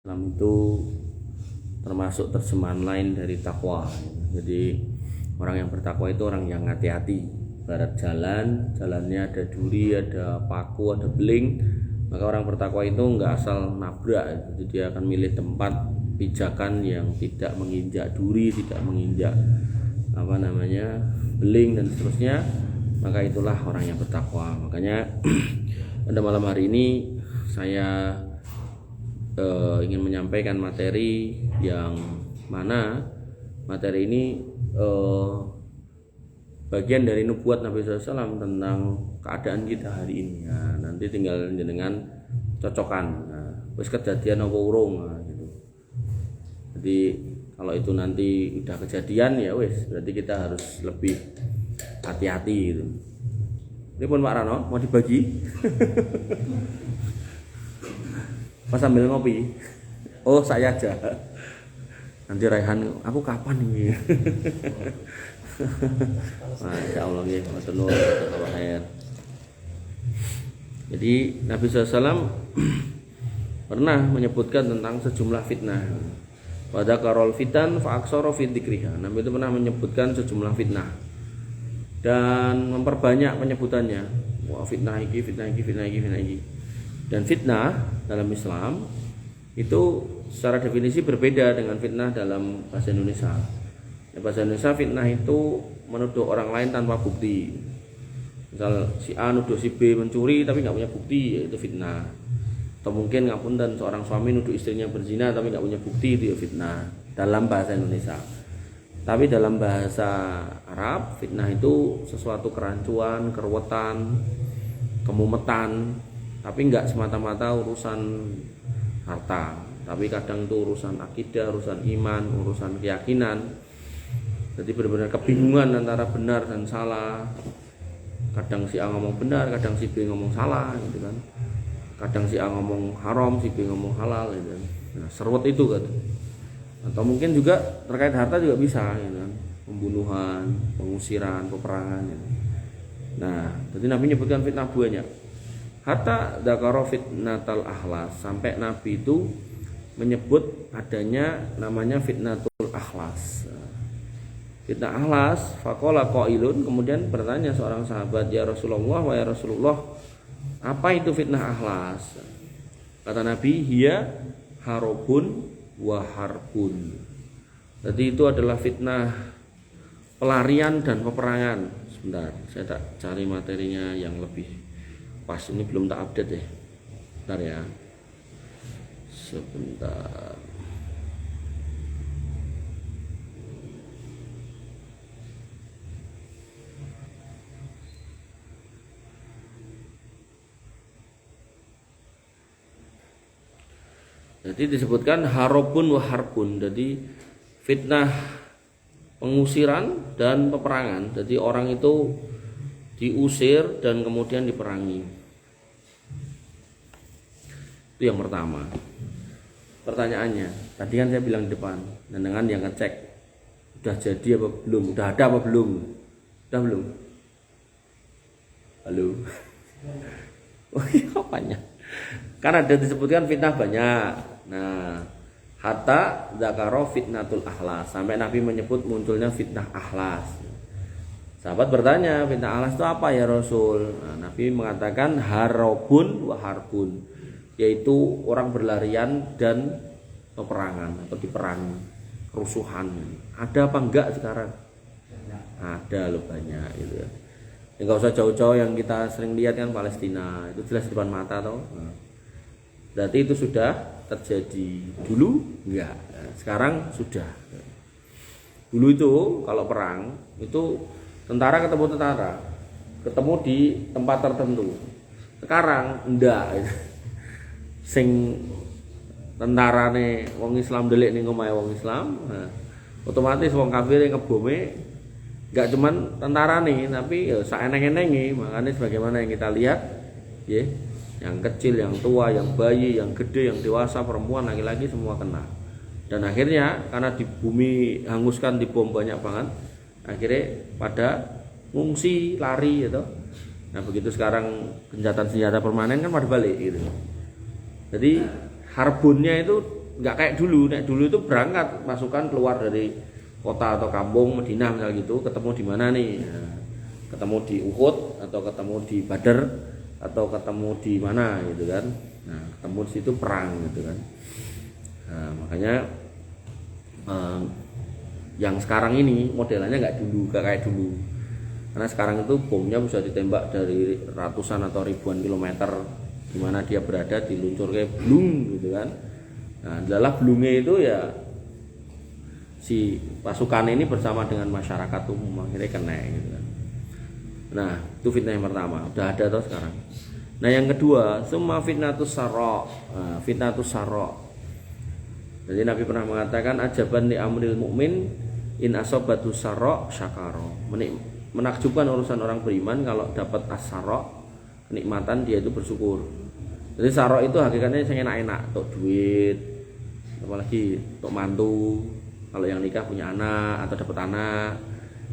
Islam itu termasuk terjemahan lain dari takwa. Jadi orang yang bertakwa itu orang yang hati-hati. Barat jalannya ada duri, ada paku, ada beling. Maka orang bertakwa itu enggak asal nabrak. Jadi dia akan milih tempat pijakan yang tidak menginjak duri, tidak menginjak beling dan seterusnya. Maka itulah orang yang bertakwa. Makanya pada malam hari ini saya ingin menyampaikan materi yang mana materi ini bagian dari nubuat Nabi SAW tentang keadaan kita hari ini. Nah, nanti tinggal dengan cocokan. Nah, wis kejadian apa urung gitu. Jadi kalau itu nanti udah kejadian ya wis, berarti kita harus lebih hati-hati gitu. Ini pun Pak Rano mau dibagi. Pas sambil ngopi. Oh, saya aja. Nanti Raihan, aku kapan ini? Masya Allah ya, Jadi Nabi SAW pernah menyebutkan tentang sejumlah fitnah. Pada karol fitan faaksoro fit dzikriha. Nabi itu pernah menyebutkan sejumlah fitnah dan memperbanyak penyebutannya. Wah, fitnah iki. Dan fitnah dalam Islam itu secara definisi berbeda dengan fitnah dalam bahasa Indonesia. Di bahasa Indonesia fitnah itu menuduh orang lain tanpa bukti. Misal si A nuduh si B mencuri tapi nggak punya bukti, yaitu fitnah. Atau mungkin ngapunten seorang suami nuduh istrinya berzina tapi nggak punya bukti, itu ya fitnah dalam bahasa Indonesia. Tapi dalam bahasa Arab fitnah itu sesuatu kerancuan, keruwetan, kemumetan. Tapi enggak semata-mata urusan harta, tapi kadang itu urusan akidah, urusan iman, urusan keyakinan. Jadi benar-benar kebingungan antara benar dan salah. Kadang si A ngomong benar, kadang si B ngomong salah gitu kan. Kadang si A ngomong haram, si B ngomong halal gitu kan. Nah, serwet itu kan. Atau mungkin juga terkait harta juga bisa gitu kan. Pembunuhan, pengusiran, peperangan gitu. Nah, jadi Nabi menyebutkan fitnah banyak. Hatta dzakara fitnatal akhlas, sampai Nabi itu menyebut adanya namanya fitnatul akhlas. Fitnah akhlas, faqala qailun, kemudian bertanya seorang sahabat, ya Rasulullah, wa ya Rasulullah, apa itu fitnah akhlas? Kata Nabi, hiya harobun wa harbun. Jadi itu adalah fitnah pelarian dan peperangan. Sebentar, saya tak cari materinya yang lebih pas, ini belum tak update ya. Bentar ya. Sebentar. Jadi disebutkan harobun wa harbun. Jadi fitnah pengusiran dan peperangan. Jadi orang itu diusir dan kemudian diperangi. Itu yang pertama. Pertanyaannya, tadi kan saya bilang di depan, dan dengan yang ngecek udah jadi apa belum, udah ada apa belum, udah belum? Halo. Oh iya, apanya? Karena ada disebutkan fitnah banyak. Nah, hatta dzakara fitnatul akhlas, sampai Nabi menyebut munculnya fitnah akhlas. Sahabat bertanya, fitnah akhlas itu apa ya Rasul? Nah, Nabi mengatakan harobun wa harbun, yaitu orang berlarian dan peperangan atau diperangi, kerusuhan. Ada apa enggak sekarang? Ada loh, banyak gitu ya. Enggak usah jauh-jauh, yang kita sering lihat kan Palestina, itu jelas di depan mata toh. Nah, berarti itu sudah terjadi. Dulu enggak, sekarang sudah. Dulu itu kalau perang itu tentara ketemu tentara, ketemu di tempat tertentu. Sekarang enggak. Sing tentarane wong Islam delik ning omahe wong Islam, nah, otomatis wong kafir ngebome enggak cuman tentarane tapi ya saeneng-enenge. Makanya sebagaimana yang kita lihat ya, yang kecil, yang tua, yang bayi, yang gede, yang dewasa, perempuan, laki-laki semua kena. Dan akhirnya karena di bumi hanguskan, dibom banyak banget, akhirnya pada ngungsi, lari gitu. Nah, begitu sekarang gencatan senjata permanen kan pada balik gitu. Jadi harbunnya itu nggak kayak dulu. Nek dulu itu berangkat pasukan keluar dari kota atau kampung Madinah misalnya gitu, ketemu di mana nih? Nah, ketemu di Uhud atau ketemu di Badar atau ketemu di mana gitu kan. Nah, ketemu di situ perang gitu kan. Nah, makanya yang sekarang ini modelannya nggak kayak dulu. Karena sekarang itu bomnya bisa ditembak dari ratusan atau ribuan kilometer di mana dia berada, diluncur kayak blung gitu kan. Nah, adalah blungnya itu ya si pasukan ini bersama dengan masyarakat umum akhirnya kena gitu kan. Nah, itu fitnah yang pertama, udah ada tuh sekarang. Nah, yang kedua, summa fitnatus sarra. Nah, fitnatus sarra. Jadi Nabi pernah mengatakan ajaban li amril mukmin in asabatu sarra syakara. Menakjubkan urusan orang beriman kalau dapat as-sarra, kenikmatan dia itu bersyukur. Jadi sarra itu hakikatnya yang enak-enak, untuk duit, apalagi untuk mantu, kalau yang nikah punya anak atau dapat anak,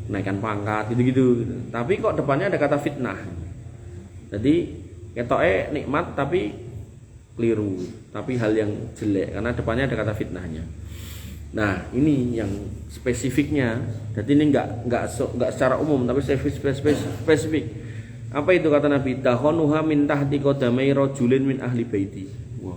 naikkan pangkat gitu-gitu. Tapi kok depannya ada kata fitnah. Jadi ketoknya nikmat tapi keliru, tapi hal yang jelek karena depannya ada kata fitnahnya. Nah, ini yang spesifiknya. Jadi ini enggak secara umum tapi spesifik. Apa itu kata Nabi? Tahonuha min tahti qadamai rajulin min ahli baiti. Wow.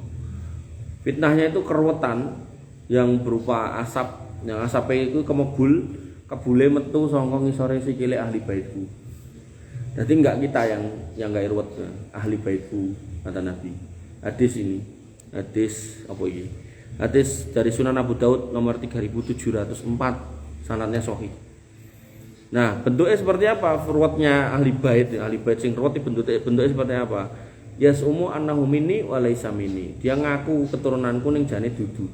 Fitnahnya itu keruwetan yang berupa asap, yang asapnya itu kebule metu saka ngisore sikile ahli baitku. Jadi enggak kita yang enggak ruwet, ahli baitku kata Nabi. Hadis ini. Hadis apa ini? Hadis dari Sunan Abu Daud nomor 3704, sanadnya sahih. Nah, bentuknya seperti apa? Ruwetnya ahli bait sing ruwet bentuknya seperti apa? Yasumu annahu minni wa laisa minni. Dia ngaku keturunanku ning jane dudu.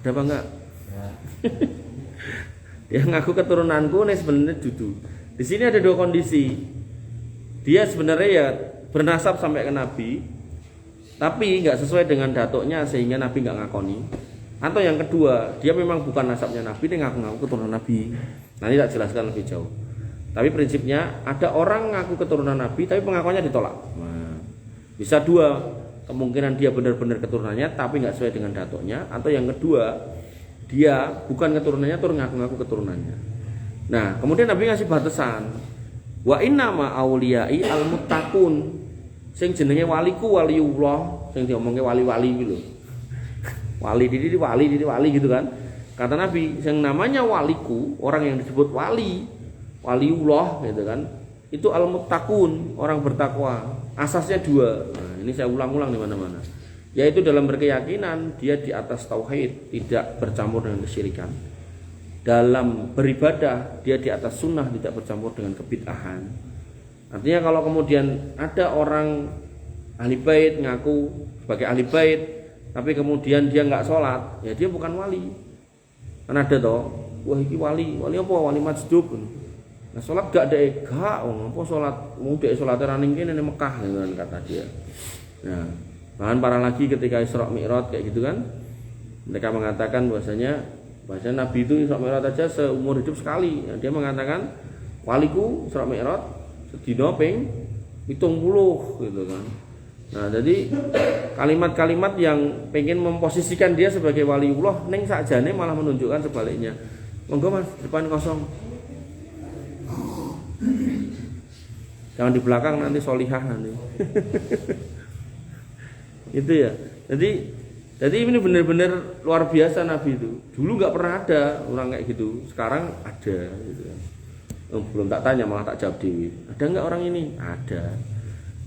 Ada apa enggak? Ya. Dia ngaku keturunanku ning sebenarnya dudu. Di sini ada dua kondisi. Dia sebenarnya ya bernasab sampai ke Nabi, tapi nggak sesuai dengan datuknya sehingga Nabi nggak ngakoni. Atau yang kedua, dia memang bukan nasabnya Nabi, dia ngaku-ngaku keturunan Nabi. Nanti tak jelaskan lebih jauh. Tapi prinsipnya ada orang ngaku keturunan Nabi tapi pengakuannya ditolak. Nah, bisa dua, kemungkinan dia benar-benar keturunannya tapi nggak sesuai dengan datuknya. Atau yang kedua, dia bukan keturunannya terus ngaku-ngaku keturunannya. Nah, kemudian Nabi ngasih batasan. Wa inna ma auliyai al-muttaqun. Sing jenenge waliku waliullah, sing diomongke wali-wali iki lho. Wali gitu kan. Kata Nabi, yang namanya waliku, orang yang disebut waliullah gitu kan. Itu al-muttaqun, orang bertakwa. Asasnya dua. Nah, ini saya ulang-ulang di mana-mana. Yaitu dalam berkeyakinan dia di atas tauhid, tidak bercampur dengan kesyirikan. Dalam beribadah dia di atas sunnah, tidak bercampur dengan kebid'ahan. Artinya kalau kemudian ada orang ahli bait ngaku sebagai ahli bait tapi kemudian dia nggak sholat, ya dia bukan wali. Kan ada toh, wah ini wali apa? Wali majdub. Nah sholat gak ada apa sholat? Mau dek sholat raning kene ning Mekah gitu kan kata dia. Nah, bahkan parah lagi ketika Isra Mi'raj kayak gitu kan, mereka mengatakan bahwasanya Nabi itu Isra Mi'raj aja seumur hidup sekali. Nah, dia mengatakan waliku Isra Mi'raj sedina ping 70 gitu kan. Nah, jadi kalimat-kalimat yang pengen memposisikan dia sebagai waliullah ning sakjane malah menunjukkan sebaliknya. Monggo Mas, depan kosong. Jangan di belakang nanti solihah nanti. Itu ya. Jadi ini benar-benar luar biasa Nabi itu. Dulu nggak pernah ada orang kayak gitu. Sekarang ada gitu kan. Belum tak tanya malah tak jawab dewi. Ada nggak orang ini? Ada.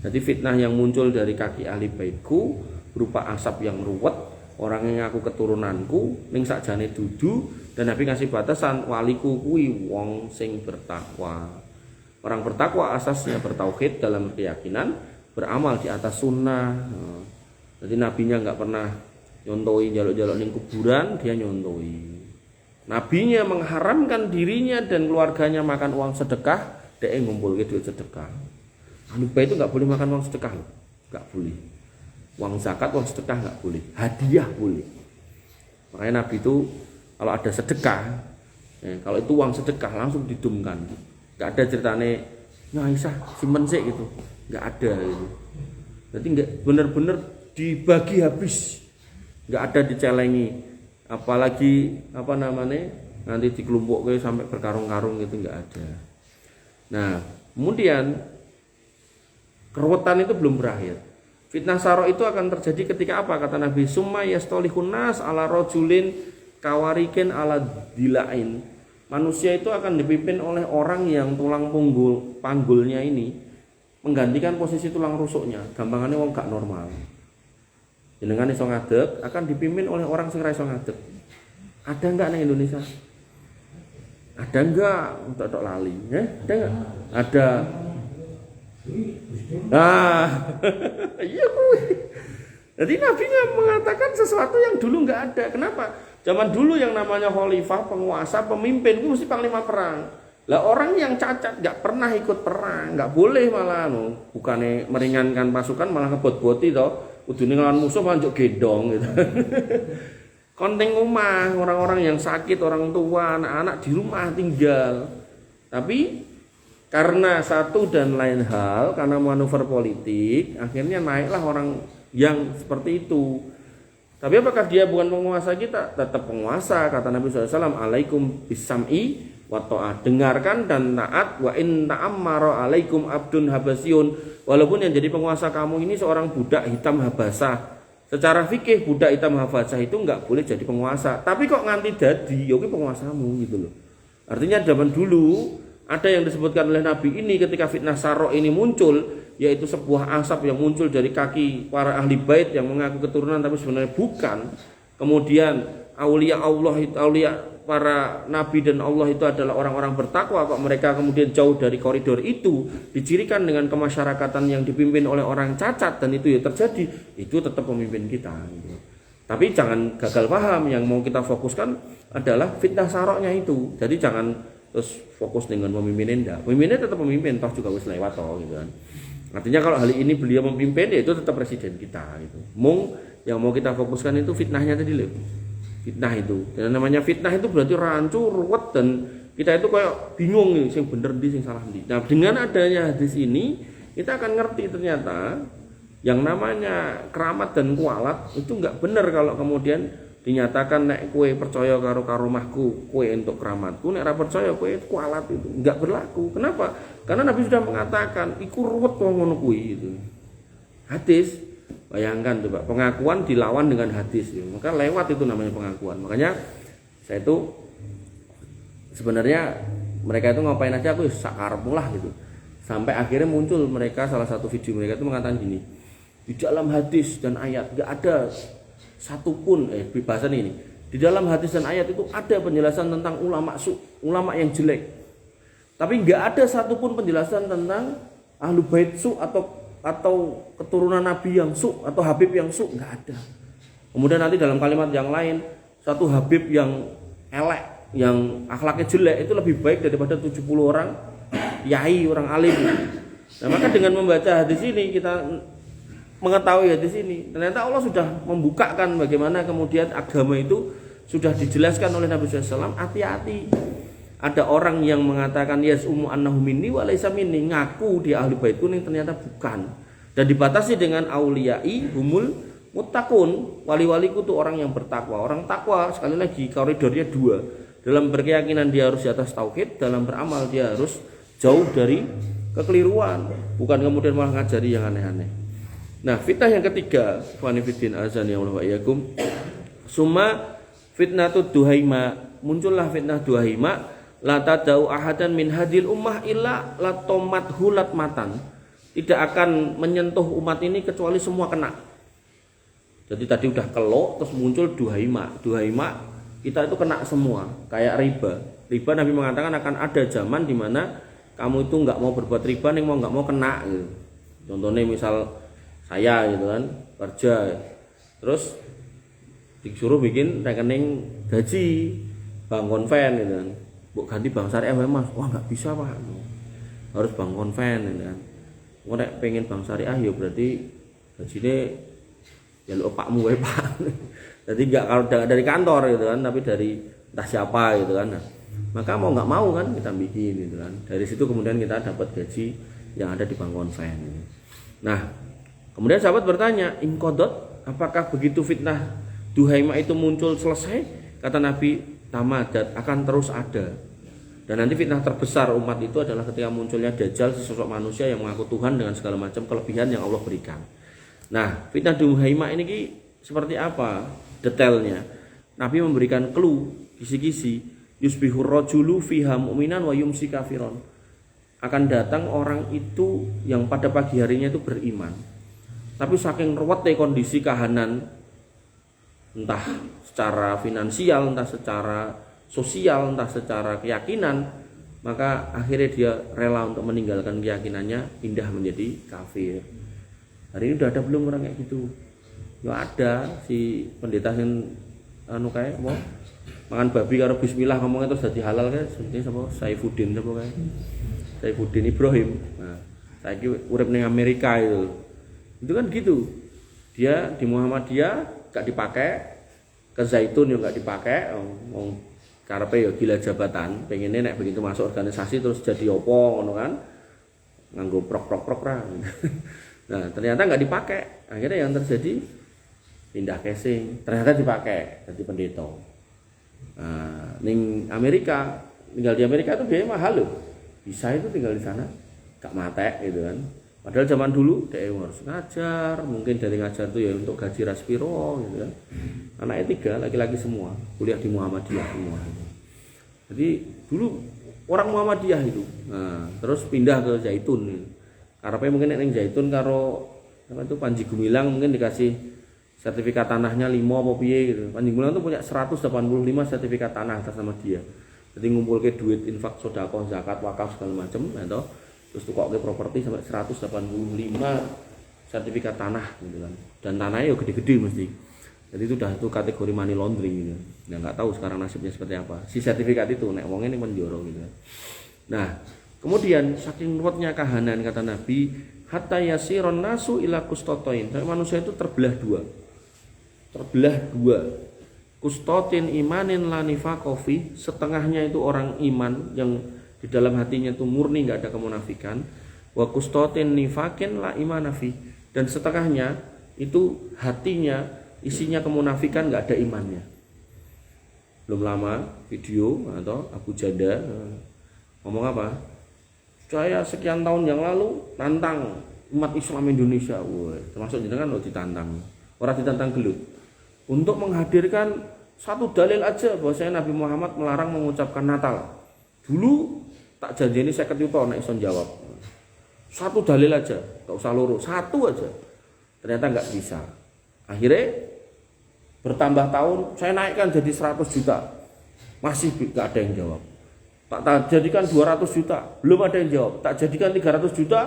Jadi fitnah yang muncul dari kaki ahli baitku berupa asap yang ruwet, orang yang ngaku keturunanku ning sakjane dudu, dan Nabi ngasih batasan waliku kuwi wong sing bertakwa. Orang bertakwa asasnya bertauhid dalam keyakinan, beramal di atas sunnah. Jadi nabinya nggak pernah nyontoi jaluk-jaluk ning kuburan, dia nyontoi. Nabinya mengharamkan dirinya dan keluarganya makan uang sedekah, dia ngumpulke duit sedekah. Ahli bait itu nggak boleh makan uang sedekah, nggak boleh. Uang zakat, uang sedekah nggak boleh. Hadiah boleh. Makanya Nabi itu kalau ada sedekah, kalau itu uang sedekah langsung didumkan. Nggak ada ceritane, nah Aisyah simpen sik gitu, nggak ada gitu. Jadi nggak benar-benar dibagi habis nggak ada dicelengi, apalagi apa namanya nanti dikelompokkan sampai berkarung-karung gitu, nggak ada. Nah kemudian keruwetan itu belum berakhir. Fitnah saro itu akan terjadi ketika apa? Kata Nabi, summa yastolihun nas ala rojulin kawarikin ala dilain. Manusia itu akan dipimpin oleh orang yang tulang panggulnya ini menggantikan posisi tulang rusuknya. Gampangannya wong gak normal. Jenengan iso ngadeg akan dipimpin oleh orang sing ra iso ngadeg. Ada enggak di Indonesia? Ada enggak? Untuk lali, ada enggak? Ada. Nah, iya kuwi. Jadi Nabi mengatakan sesuatu yang dulu enggak ada. Kenapa? Zaman dulu yang namanya khalifah, penguasa, pemimpin itu mesti panglima perang. Lah orang yang cacat nggak pernah ikut perang, nggak boleh malah bukannya meringankan pasukan malah ngebot-boti toh. Udune ngelawan musuh malah njuk gendong gitu. Konting rumah, orang-orang yang sakit, orang tua, anak-anak di rumah tinggal. Tapi karena satu dan lain hal, karena manuver politik, akhirnya naiklah orang yang seperti itu. Tapi apakah dia bukan penguasa kita? Tetap penguasa. Kata Nabi SAW, alaikum bisam'i wa ta'at. Dengarkan dan taat. Wa in ta'ammara alaikum abdun habasyun. Walaupun yang jadi penguasa kamu ini seorang budak hitam habasah. Secara fikih budak hitam habasah itu enggak boleh jadi penguasa. Tapi kok nganti dadi, ya penguasamu gitu loh. Artinya zaman dulu ada yang disebutkan oleh Nabi ini ketika fitnah Saro ini muncul, yaitu sebuah asap yang muncul dari kaki para ahli bait yang mengaku keturunan tapi sebenarnya bukan. Kemudian aulia Allah, aulia para nabi dan Allah itu adalah orang-orang bertakwa, kok mereka kemudian jauh dari koridor itu, dicirikan dengan kemasyarakatan yang dipimpin oleh orang cacat, dan itu ya terjadi, itu tetap pemimpin kita gitu. Tapi jangan gagal paham, yang mau kita fokuskan adalah fitnah saroknya itu. Jadi jangan terus fokus dengan pemimpinnya, pemimpinnya tetap pemimpin, toh juga wis lewat toh gitu kan. Artinya kalau hari ini beliau memimpin, ya itu tetap presiden kita gitu. Yang mau kita fokuskan itu fitnahnya tadi loh. Fitnah itu. Dan namanya fitnah itu berarti rancu, ruwet, dan kita itu kayak bingung nih, sing bener di, sing salah di. Nah, dengan adanya hadis ini, kita akan ngerti ternyata yang namanya keramat dan kualat itu enggak benar kalau kemudian dinyatakan nek kue percaya karo rumahku, kue untuk keramatku, nek ora percaya kue kualat, itu enggak berlaku. Kenapa? Karena Nabi sudah mengatakan iku ruwet wong ngono kuwi itu. Hadis. Bayangkan coba, pengakuan dilawan dengan hadis ya. Maka lewat itu namanya pengakuan. Makanya saya itu sebenarnya mereka itu ngapain aja aku sakarepmu lah gitu. Sampai akhirnya muncul mereka, salah satu video mereka itu mengatakan gini, di dalam hadis dan ayat enggak ada satupun bahasan ini. Di dalam hadis dan ayat itu ada penjelasan tentang ulama yang jelek. Tapi enggak ada satupun penjelasan tentang ahlu bait su atau keturunan nabi yang su atau habib yang su, enggak ada. Kemudian nanti dalam kalimat yang lain, satu habib yang elek, yang akhlaknya jelek itu lebih baik daripada 70 orang yai, orang alim. Nah, maka dengan membaca hadis ini kita mengetahui hadis ini, ternyata Allah sudah membukakan bagaimana kemudian agama itu sudah dijelaskan oleh Nabi SAW. Hati-hati, ada orang yang mengatakan yas'umu annahu minni wa laisa minni, ngaku dia ahli baitku ning ternyata bukan, dan dibatasi dengan auliyai humul muttaqun, wali-waliku itu orang yang bertakwa. Orang takwa sekali lagi koridornya dua, dalam berkeyakinan dia harus di atas tauhid, dalam beramal dia harus jauh dari kekeliruan, bukan kemudian malah ngajari yang aneh-aneh. Nah, fitnah yang ketiga, fanifidin azani Allah wa iyyakum, summa fitnatud duhaima, muncullah fitnah duhaima, la tadau ahadan min hadil ummah illa latomat hulat matan, tidak akan menyentuh umat ini kecuali semua kena. Jadi tadi udah kelok, terus muncul duhaima kita itu kena semua, kayak riba Nabi mengatakan akan ada zaman di mana kamu itu nggak mau berbuat riba, nih mau nggak mau kena gitu. Contohnya misal saya gitu kan kerja, terus disuruh bikin rekening gaji bank konven gitu kan, bu ganti bank syariah mas, wah nggak bisa pak, harus bank konven gitu kan. Mau pengen bank syariah ya berarti gajinya ya lu pakmu ya pak. Jadi nggak kalau dari kantor gitu kan, tapi dari entah siapa gitu kan. Nah, maka mau nggak mau kan kita bikin gitu kan. Dari situ kemudian kita dapat gaji yang ada di bank konven. Nah, kemudian sahabat bertanya, inqadat, apakah begitu fitnah Duhaimah itu muncul selesai, kata Nabi, tamadat, akan terus ada. Dan nanti fitnah terbesar umat itu adalah ketika munculnya Dajjal, sesosok manusia yang mengaku Tuhan dengan segala macam kelebihan yang Allah berikan. Nah, fitnah Duhaimah ini seperti apa detailnya? Nabi memberikan clue, kisi-kisi, yusbihur rajulu fiha mu'minan wa yumsi kafiron. Akan datang orang itu yang pada pagi harinya itu beriman, tapi saking ruwetnya kondisi kahanan, entah secara finansial, entah secara sosial, entah secara keyakinan, maka akhirnya dia rela untuk meninggalkan keyakinannya, pindah menjadi kafir. Hari ini udah ada belum orang kayak gitu? Ya ada, si pendeta yang kayak mau makan babi karo bismillah ngomongnya terus jadi halal kan, seperti siapa? Saifuddin siapa kayak? Saifuddin Ibrahim. Nah, saya urip ning Amerika itu kan gitu. Dia di Muhammadiyah gak dipakai, ke Zaitun yang gak dipakai, karepe ya gila jabatan, pengennya nek begitu masuk organisasi terus jadi opo ngono kan, nganggo prok ra. Nah ternyata nggak dipakai, akhirnya yang terjadi pindah casing, ternyata dipakai jadi pendeta. Nah, ning Amerika, tinggal di Amerika itu biaya mahal loh, bisa itu tinggal di sana gak mate gitu kan. Padahal zaman dulu dia harus ngajar, mungkin dari ngajar itu ya untuk gaji raspiro gitu kan. Anaknya 3, laki-laki semua, kuliah di Muhammadiyah semua. Jadi dulu orang Muhammadiyah itu, nah, terus pindah ke Zaitun. Karena mungkin yang Zaitun karo apa itu Panji Gumilang mungkin dikasih sertifikat tanahnya 5 apa piye gitu. Panji Gumilang tuh punya 185 sertifikat tanah atas nama dia. Jadi ngumpulke duit infak, sedekah, zakat, wakaf segala macam, gitu. Terus tukoknya properti sampai 185 sertifikat tanah gitu kan. Dan tanahnya ya gede-gede mesti. Jadi itu udah kategori money laundering gitu. Nah, enggak tahu sekarang nasibnya seperti apa. Si sertifikat itu nek wong ini menjoro gitu. Nah, kemudian saking ruwetnya kahanan kata Nabi, hatta yasiron nasu ila kustotoin. Manusia itu terbelah dua. Kustotin imanin lanifakofi, setengahnya itu orang iman yang di dalam hatinya itu murni nggak ada kemunafikan, wa kustotin nifakin la imanafi, dan setengahnya itu hatinya isinya kemunafikan nggak ada imannya. Belum lama video atau Abu Janda ngomong apa? Saya sekian tahun yang lalu nantang umat Islam Indonesia, termasuk jenengan lo ditantang, orang ditantang gelut, untuk menghadirkan satu dalil aja bahwa saya Nabi Muhammad melarang mengucapkan Natal. Dulu tak janji ini saya ketutup nek iso jawab. Satu dalil aja, gak usah loro, satu aja. Ternyata nggak bisa. Akhirnya bertambah tahun saya naikkan jadi 100 juta. Masih gak ada yang jawab. Tak jadikan 200 juta, belum ada yang jawab. Tak jadikan 300 juta,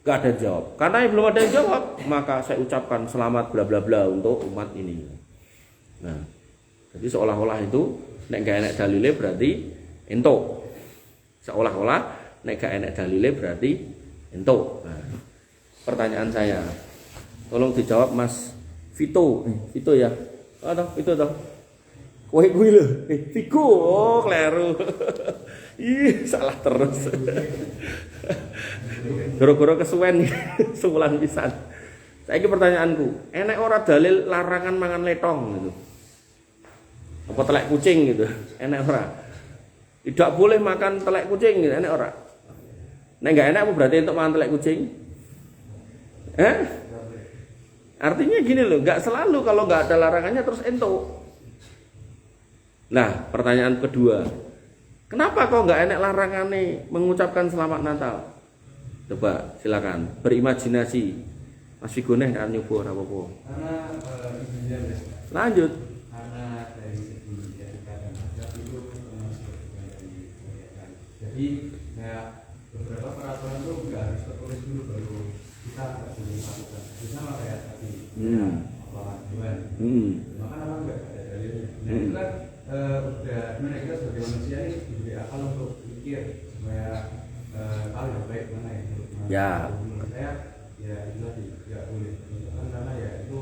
gak ada yang jawab. Karena yang belum ada yang jawab, maka saya ucapkan selamat bla bla bla untuk umat ini. Nah, jadi seolah-olah itu nek gak enak dalile berarti ento. Seolah-olah nek gak enak dalile berarti ento. Nah, pertanyaan saya, tolong dijawab Mas Vito. Vito ya. Itu toh. Kowe kuwi lho. Viko. Oh, kleru. Ih, salah terus. Goro-goro kesuwen sebulan pisan. Saiki pertanyaanku, enek ora dalil larangan mangan letong gitu? Apa telek kucing gitu? Enek ora? Tidak boleh makan telek kucing gitu, enek ora? Nek enggak enak apa berarti untuk makan telek kucing? Artinya gini loh, enggak selalu kalau enggak ada larangannya terus ento. Nah, pertanyaan kedua, kenapa kok enggak enak larangannya mengucapkan selamat Natal? Coba silakan berimajinasi. Mas Vigo nih kan nyoba ora apa-apa. Lanjut. Karena dari segi etika dan adab itu termasuk dari syariat. Jadi beberapa peraturan itu nggak harus tertulis dulu baru kita nggak boleh lakukan. Misalnya kayak tadi pengaduan, maka orang nggak ada dalilnya. Nah itu kan udah gimana kita sebagai manusia ini diberi akal untuk pikir supaya tahu yang baik mana yang buruk mana. Ya. Menurut saya ya itu tadi nggak boleh karena ya itu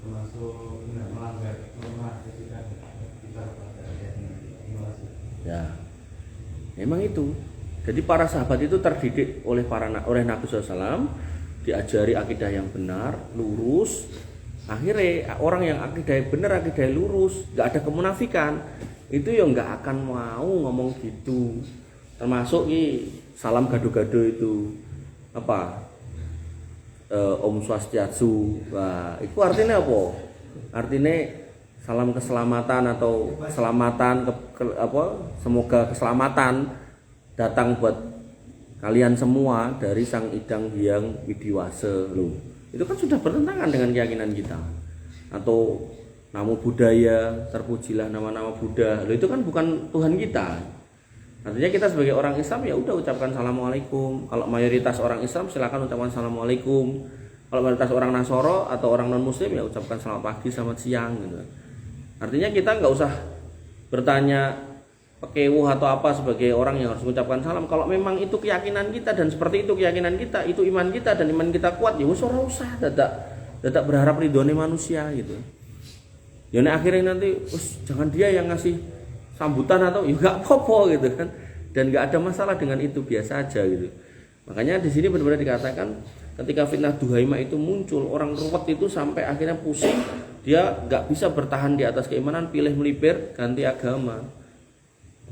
termasuk melanggar norma etika kita pada inovasi. Ya, memang itu. Jadi para sahabat itu terdidik oleh Nabi SAW, diajari akidah yang benar, lurus, Akhirnya orang yang akidah bener, akidah lurus, nggak ada kemunafikan, itu ya nggak akan mau ngomong gitu. Termasuk salam gado-gado itu apa, Om Swastiastu. Wah, itu artinya apa? Artinya salam keselamatan atau keselamatan semoga keselamatan datang buat kalian semua dari Sang Idang Hyang Widiwase loh. Itu kan sudah bertentangan dengan keyakinan kita. Atau namo budaya, terpujilah nama-nama Buddha. Loh, itu kan bukan Tuhan kita. Artinya kita sebagai orang Islam ya udah ucapkan assalamualaikum. Kalau mayoritas orang Islam silakan ucapkan assalamualaikum. Kalau mayoritas orang Nasoro atau orang non Muslim ya ucapkan selamat pagi, selamat siang gitu. Artinya kita nggak usah bertanya pekewuh atau apa sebagai orang yang harus mengucapkan salam. Kalau memang itu keyakinan kita dan seperti itu keyakinan kita, itu iman kita dan iman kita kuat, ya wis ora usah dadak berharap ridhone manusia gitu. Ya nek akhirnya nanti jangan dia yang ngasih sambutan atau ya enggak apa-apa gitu kan. Dan enggak ada masalah dengan itu, biasa aja gitu. Makanya di sini benar-benar dikatakan ketika fitnah duhaimah itu muncul, orang ruwet itu sampai akhirnya pusing, dia enggak bisa bertahan di atas keimanan, pilih melipir ganti agama.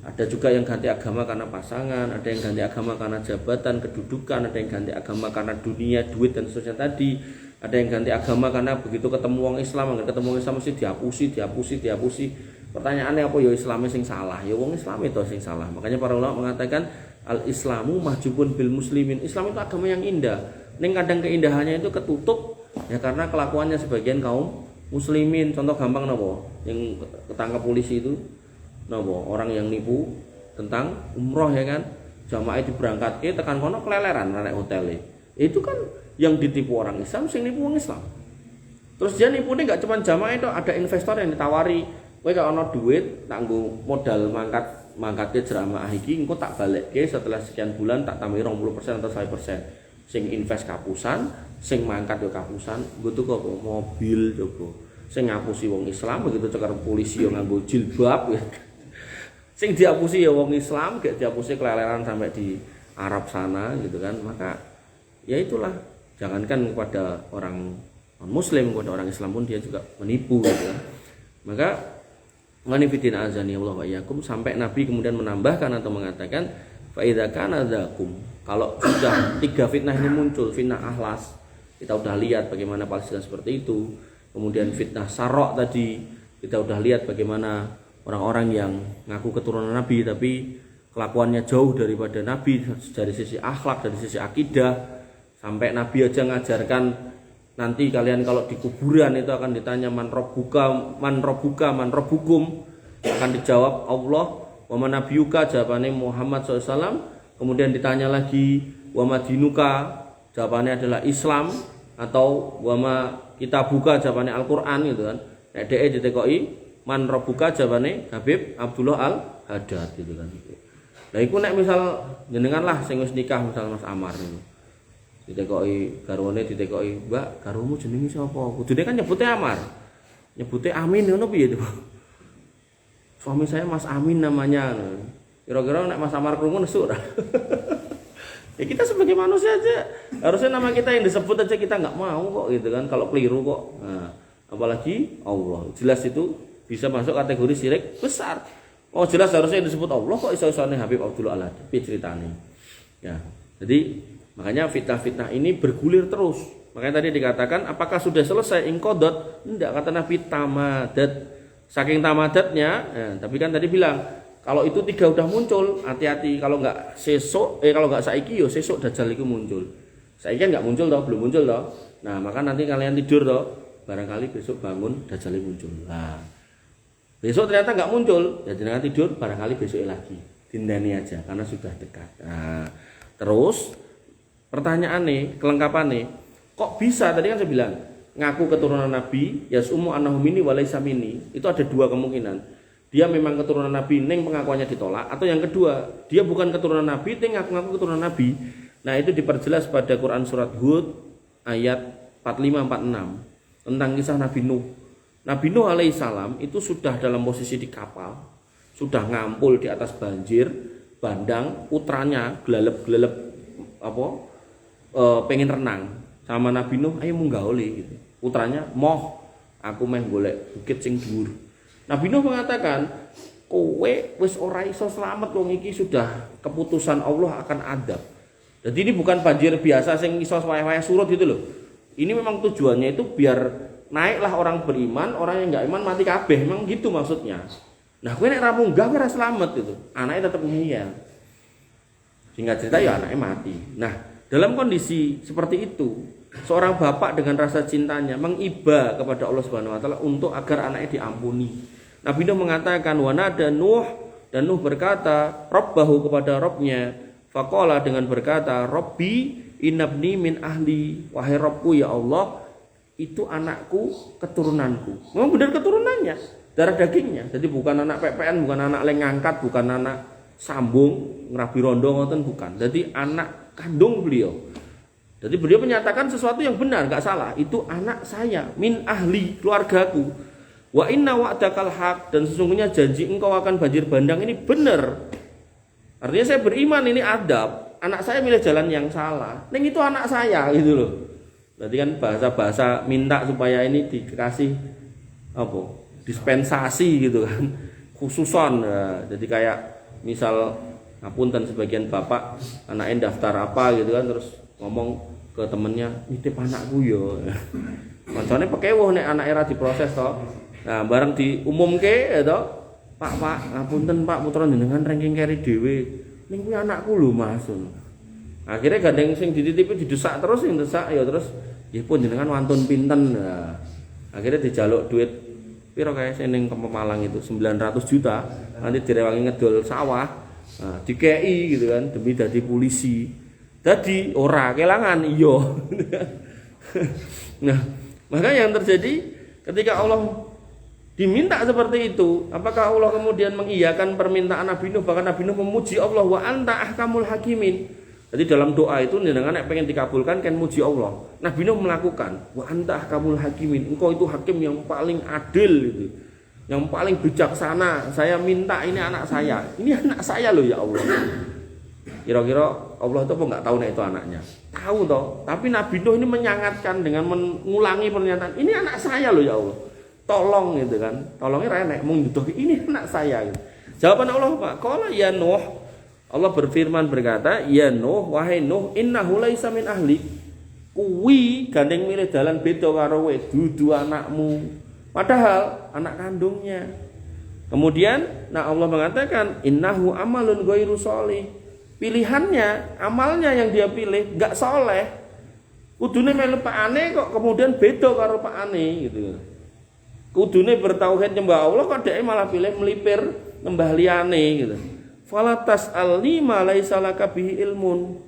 Ada juga yang ganti agama karena pasangan, ada yang ganti agama karena jabatan, kedudukan, ada yang ganti agama karena dunia, duit dan seterusnya tadi. Ada yang ganti agama karena begitu ketemu orang Islam, ketemu orang Islam mesti dihapusi. Pertanyaannya apa ya Islamnya sing salah? Ya wong Islam itu sing salah. Makanya para ulama mengatakan al-Islamu mahjubun bil muslimin. Islam itu agama yang indah. Ning kadang keindahannya itu ketutup ya karena kelakuannya sebagian kaum muslimin. Contoh gampang napa? Yang ketangkap polisi itu napa? Orang yang nipu tentang umroh ya kan. Jamaah diberangkatke tekan kono keleleran nek hotele. Itu kan yang ditipu orang Islam, sing nipu orang Islam. Terus dia nipune enggak cuma jamaah itu, ada investor yang ditawari, kowe gak ono duit, tak nggo modal mangkatke jamaah iki, engko tak balekke setelah sekian bulan tak tambahi 20% atau 100%. Sing invest kapusan, sing mangkat yo kapusan, nggo tuku mobil coba. Sing ngapusi wong Islam begitu cekar polisi yo nganggo jilbab ya. Sing diapusi ya wong Islam, gak diapusi keleleran sampai di Arab sana gitu kan. Maka ya itulah, jangankan kepada orang non-muslim, kepada orang Islam pun dia juga menipu gitu kan. Maka manifidin azani Allah wa iyyakum, sampai Nabi kemudian menambahkan atau mengatakan fa idza kana dzakum, kalau sudah 3 fitnah ini muncul, fitnah ahlas kita udah lihat bagaimana Palestina seperti itu, kemudian fitnah sarok tadi kita udah lihat bagaimana orang-orang yang ngaku keturunan Nabi tapi kelakuannya jauh daripada Nabi dari sisi akhlak, dari sisi akidah, sampai Nabi aja ngajarkan nanti kalian kalau di kuburan itu akan ditanya man robbuka, man robbukum, akan dijawab Allah, wa man nabiyuka, jawabannya Muhammad SAW. Kemudian ditanya lagi wa madinuka, jawabannya adalah Islam, atau wa ma kitabuka, jawabannya Al-Qur'an gitu kan. Nek dhek ditekoki man robbuka, jawabannya Habib Abdullah Al-Haddad gitu kan. Lah iku nek misal jenengan lah sing wis nikah misal Mas Amar niku. Ditekoki garwane, ditekoki, "Mbak, garwamu jenenge sapa?" Kudune kan nyebutnya Amar. Nyebutnya Amin ngono piye to? Suami saya Mas Amin namanya. Kira-kira nek Mas Amar krungu nesuk ora? Ya kita sebagai manusia aja harusnya nama kita yang disebut aja kita nggak mau kok gitu kan, kalau keliru kok. Nah, apalagi Allah. Jelas itu bisa masuk kategori syirik besar. Oh, jelas harusnya yang disebut Allah kok iso-isone Habib Abdullah Al-Haddad. Piye ceritane? Ya. Jadi makanya fitnah-fitnah ini bergulir terus. Makanya tadi dikatakan apakah sudah selesai ingkodot? Enggak, kata Nabi tamadat. Saking tamadatnya, ya, tapi kan tadi bilang kalau itu 3 udah muncul, hati-hati. Kalau enggak sesuk, kalau enggak saiki yo sesuk dajjal itu muncul. Saiki kan enggak muncul toh, belum muncul toh. Nah, maka nanti kalian tidur toh, barangkali besok bangun dajjal muncul. Nah, besok ternyata enggak muncul, ya jangan tidur, barangkali besok lagi. Tindani aja karena sudah dekat. Nah, terus pertanyaan nih, kelengkapan nih, kok bisa tadi kan saya bilang ngaku keturunan Nabi, yasumu annahu minni wa laysa minni. Itu ada 2 kemungkinan. Dia memang keturunan Nabi, ning pengakuannya ditolak, atau yang kedua, dia bukan keturunan Nabi, ning ngaku-ngaku keturunan Nabi. Nah, itu diperjelas pada Quran surat Hud ayat 45-46 tentang kisah Nabi Nuh. Nabi Nuh alaihissalam itu sudah dalam posisi di kapal, sudah ngampul di atas banjir bandang, putranya gelalep-gelalep pengen renang sama Nabi Nuh, ayo munggah oleh gitu. putranya, "Moh, aku meh golek bukit sing dhuwur." Nabi Nuh mengatakan, "Kowe wis ora iso selamat, wong iki sudah keputusan Allah akan adab." Jadi ini bukan banjir biasa sing iso wayah-wayah surut gitu loh. Ini memang tujuannya itu biar naiklah orang beriman, orang yang enggak iman mati kabeh, memang gitu maksudnya. Nah, kowe nek ra munggah ora selamat itu. Anaknya tetap ngeyel. Singkat cerita ya anaknya mati. Nah, dalam kondisi seperti itu, seorang bapak dengan rasa cintanya mengiba kepada Allah Subhanahu wa taala untuk agar anaknya diampuni. Nabi Nuh mengatakan, "Wa nada Nuh," dan Nuh berkata, "Rabbahu," kepada Rabbnya, faqala dengan berkata, "Rabbi inabni min ahli," wahai Rabbku ya Allah, itu anakku, keturunanku. Memang benar keturunannya, darah dagingnya. Jadi bukan anak PPN, bukan anak leng ngangkat, bukan anak sambung ngerabi rondo ngoten, bukan. Jadi anak kandung beliau. Jadi beliau menyatakan sesuatu yang benar, enggak salah. Itu anak saya, min ahli, keluargaku. Wa inna wa'dakal haq, dan sesungguhnya janji engkau akan banjir bandang ini benar. Artinya saya beriman ini adab. Anak saya milih jalan yang salah. Neng itu anak saya gitu loh. Berarti kan bahasa-bahasa minta supaya ini dikasih apa? Dispensasi gitu kan. Khususon. Nah, jadi kayak misal ngapunten sebagian bapak anaknya daftar apa gitu kan, terus ngomong ke temennya, "Nitip anakku yo." Mancane pekewoh nek anake ra diproses to. Nah, bareng diumumke ya to, "Pak, ngapunten Pak, putra jenengan ranking carry dhewe. Ning kuwi anakku lho, Mas." Akhirnya gandeng sing dititipi didesak terus, sing desak ya terus, "Nggih pun jenengan wantun pinten." Nah, akhirnya dijaluk duit piro kae sing ning Pemalang itu 900 juta, nanti direwangi ngedol sawah. Nah, dikei gitu kan demi dadi polisi. Dadi ora kelangan iya. Nah, maka yang terjadi ketika Allah diminta seperti itu, apakah Allah kemudian mengiyakan permintaan Nabi Nuh? Bahkan Nabi Nuh memuji Allah, "Wa anta ahkamul hakimin." Jadi dalam doa itu dengan nek pengen dikabulkan kan muji Allah. Nabi Nuh melakukan, "Wa anta ahkamul hakimin." Engkau itu hakim yang paling adil itu. Yang paling bijaksana. Saya minta ini anak saya. Ini anak saya loh ya Allah. Kira-kira Allah itu apa enggak tahu nek itu anaknya? Tahu toh. Tapi Nabi Nuh ini menyangatkan dengan mengulangi pernyataan, "Ini anak saya loh ya Allah. Tolong," gitu kan. Tolongnya ra nek mung nduduh, "Ini anak saya." Gitu. Jawaban Allah apa? Qala ya Nuh. Allah berfirman berkata, "Ya Nuh, wahai Nuh, innahu laisa min ahli." Kuwi gandeng milih dalan beda karo kowe, dudu anakmu. Padahal anak kandungnya. Kemudian, Allah mengatakan, "Innahu amalun ghairu sholih." Pilihannya, amalnya yang dia pilih enggak soleh. Kudune melu pakane kok kemudian beda karo pakane gitu. Kudune bertauhid nyembah Allah kok dhek malah pilih melipir nyembah liyane gitu. Falatas alima laisa laka bihi ilmun.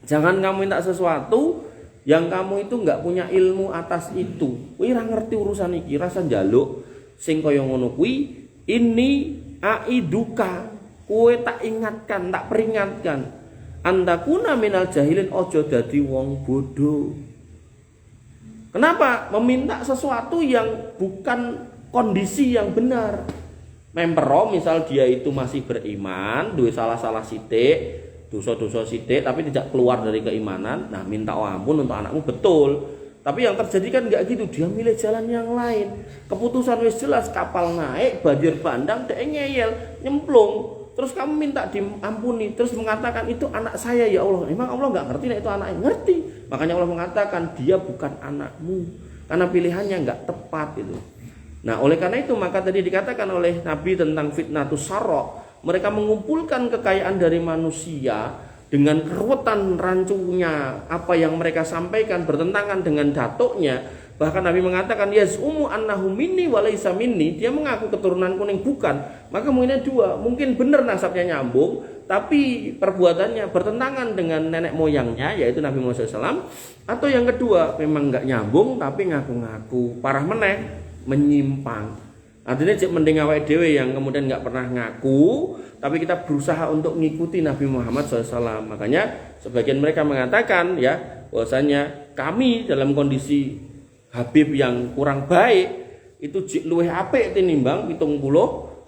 Jangan kamu minta sesuatu yang kamu itu enggak punya ilmu atas itu. Kowe ora ngerti urusan iki, rasa njaluk sing kaya ngono kuwi. Ini aiduka, kowe tak ingatkan, tak peringatkan. Antakuna minal jahilin, ojo dadi wong bodoh. Kenapa? Meminta sesuatu yang bukan kondisi yang benar. Mempero misal dia itu masih beriman, duwe salah-salah sithik, dosa-dosa sithik tapi tidak keluar dari keimanan. Nah, minta ampun untuk anakmu betul. Tapi yang terjadi kan enggak gitu, dia milih jalan yang lain. Keputusan wis jelas, kapal naik, banjir bandang, dhek ngeyel, nyemplung. Terus kamu minta diampuni, terus mengatakan itu anak saya ya Allah. Memang Allah enggak ngerti nek itu anaknya, ngerti. Makanya Allah mengatakan dia bukan anakmu karena pilihannya enggak tepat itu. Nah, oleh karena itu maka tadi dikatakan oleh Nabi tentang fitnatus sarra, mereka mengumpulkan kekayaan dari manusia dengan keruwetan rancunya apa yang mereka sampaikan bertentangan dengan datuknya. Bahkan Nabi mengatakan yaz'umu annahu minni wa laisa minni, dia mengaku keturunanku ning bukan. Maka mungkinnya dua, mungkin benar nasabnya nyambung tapi perbuatannya bertentangan dengan nenek moyangnya yaitu Nabi Muhammad SAW. Atau yang kedua memang enggak nyambung tapi ngaku-ngaku, parah meneh menyimpang. Artinya cek mending awake dhewe yang kemudian enggak pernah ngaku, tapi kita berusaha untuk mengikuti Nabi Muhammad SAW. Makanya sebagian mereka mengatakan ya, bahwasanya kami dalam kondisi Habib yang kurang baik itu jik luwih apik tinimbang 70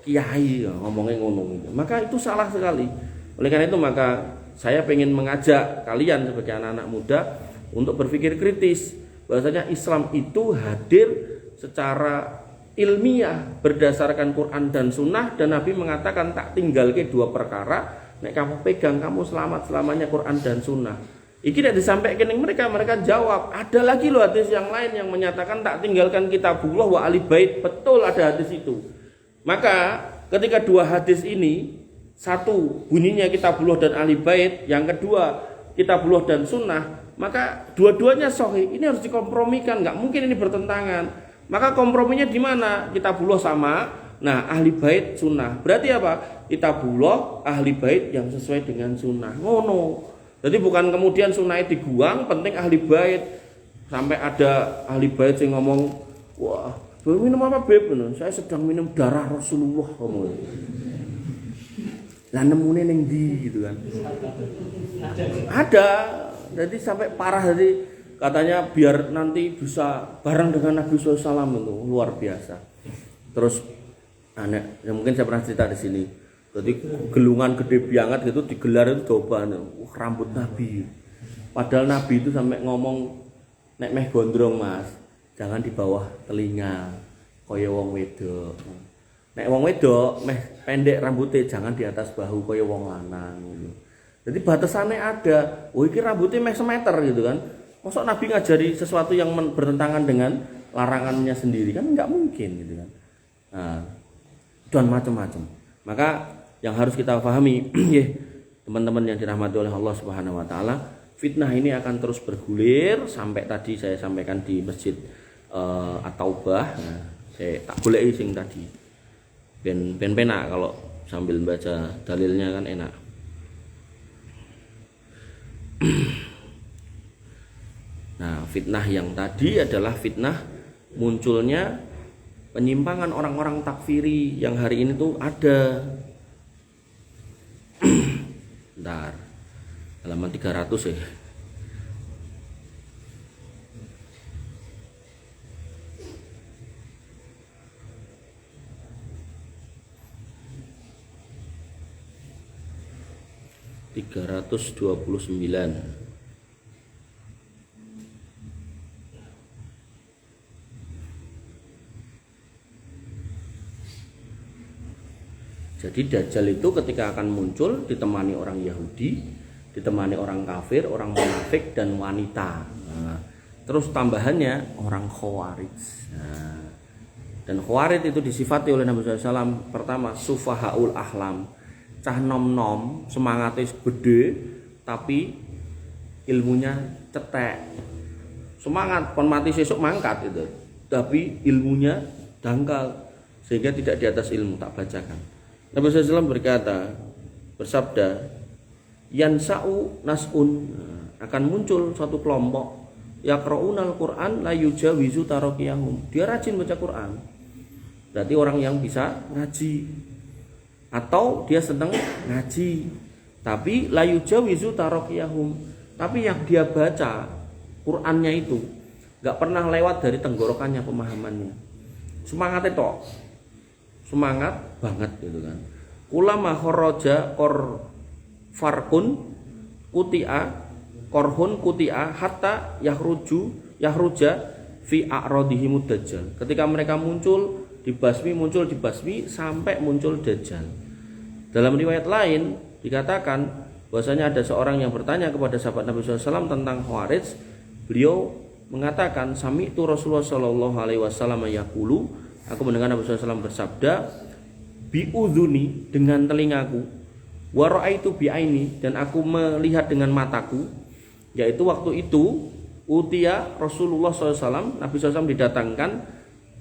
kiai ngomongnya ngono gitu. Maka itu salah sekali. Oleh karena itu maka saya pengen mengajak kalian sebagai anak-anak muda untuk berpikir kritis. bahwasanya Islam itu hadir secara ilmiah berdasarkan Quran dan Sunnah, dan Nabi mengatakan tak tinggal ke dua perkara, nek kamu pegang kamu selamat selamanya Quran dan Sunnah. Iki tidak disampaikan mereka jawab, ada lagi loh hadis yang lain yang menyatakan tak tinggalkan kitabullah wa ali bait. Betul, ada hadis itu. Maka ketika dua hadis ini, satu bunyinya kitabullah dan ahli bait, yang kedua kitabullah dan sunnah, maka dua-duanya sahih. Ini harus dikompromikan, nggak mungkin ini bertentangan. Maka komprominya di mana? Kitabullah sama, nah ahli bait sunnah. Berarti apa? Kitabullah, ahli bait yang sesuai dengan sunnah. Ngono. Jadi bukan kemudian sunnahnya diguang, penting ahli bait. Sampai ada ahli bait yang ngomong, wah, minum apa beb? Saya sedang minum darah Rasulullah. Lah nemune ning ndi gitu kan. Ada. Jadi sampai parah, jadi katanya biar nanti bisa bareng dengan Nabi SAW, itu luar biasa. Terus aneh, ya mungkin saya pernah cerita di sini. Jadi gelungan gede banget gitu digelar itu coba rambut Nabi. Padahal Nabi itu sampai ngomong, nek meh gondrong mas, jangan di bawah telinga, kaya wong wedok. Nek wong wedok meh pendek rambutnya, jangan di atas bahu kaya wong lanang gitu. Jadi batasannya ada. Oh iki rambutnya meh semeter gitu kan. Masa Nabi ngajari sesuatu yang bertentangan dengan larangannya sendiri, kan nggak mungkin gitu kan. Nah, dan macam-macam. Maka yang harus kita pahami, teman-teman yang dirahmati oleh Allah Subhanahu wa taala, fitnah ini akan terus bergulir sampai tadi saya sampaikan di Masjid At-Taubah. Nah, saya tak boleh sing tadi. Ben penak kalau sambil baca dalilnya kan enak. Nah, fitnah yang tadi adalah fitnah munculnya penyimpangan orang-orang takfiri yang hari ini tuh ada. Bentar. Halaman 300 ya. (329) Jadi Dajjal itu ketika akan muncul ditemani orang Yahudi, ditemani orang kafir, orang munafik dan wanita. Nah, terus tambahannya orang Khawarij. Nah, dan Khawarij itu disifati oleh Nabi SAW pertama sufahaul ahlam, cah nom-nom, semangatnya gede tapi ilmunya cetek. Semangat pon mati sesuk mangkat itu, tapi ilmunya dangkal sehingga tidak di atas ilmu. Tak bacakan. Nabi SAW bersabda, yansa'u nas'un, akan muncul suatu kelompok yaqra'unal Qur'an la yujawizu taraqiyahum. Dia rajin baca Quran. Berarti orang yang bisa ngaji atau dia senang ngaji, tapi la yujawizu taraqiyahum. Tapi yang dia baca Qur'annya itu enggak pernah lewat dari tenggorokannya pemahamannya. Semangatnya tok. Semangat banget gitu kan. Ulama kharaja kor farkun kutia korhun kutia hatta yahruja fi a'radihimud dajjal. Ketika mereka muncul dibasmi sampai muncul dajjal. Dalam riwayat lain dikatakan bahwasanya ada seorang yang bertanya kepada sahabat Nabi SAW tentang Khawarij. Beliau mengatakan, sami'tu Rasulullah sallallahu alaihi wasallam yaqulu, aku mendengar Nabi SAW bersabda, bi'udhuni, dengan telingaku, wa ra'aitu bi'aini, dan aku melihat dengan mataku. Yaitu waktu itu utia Rasulullah SAW, Nabi SAW didatangkan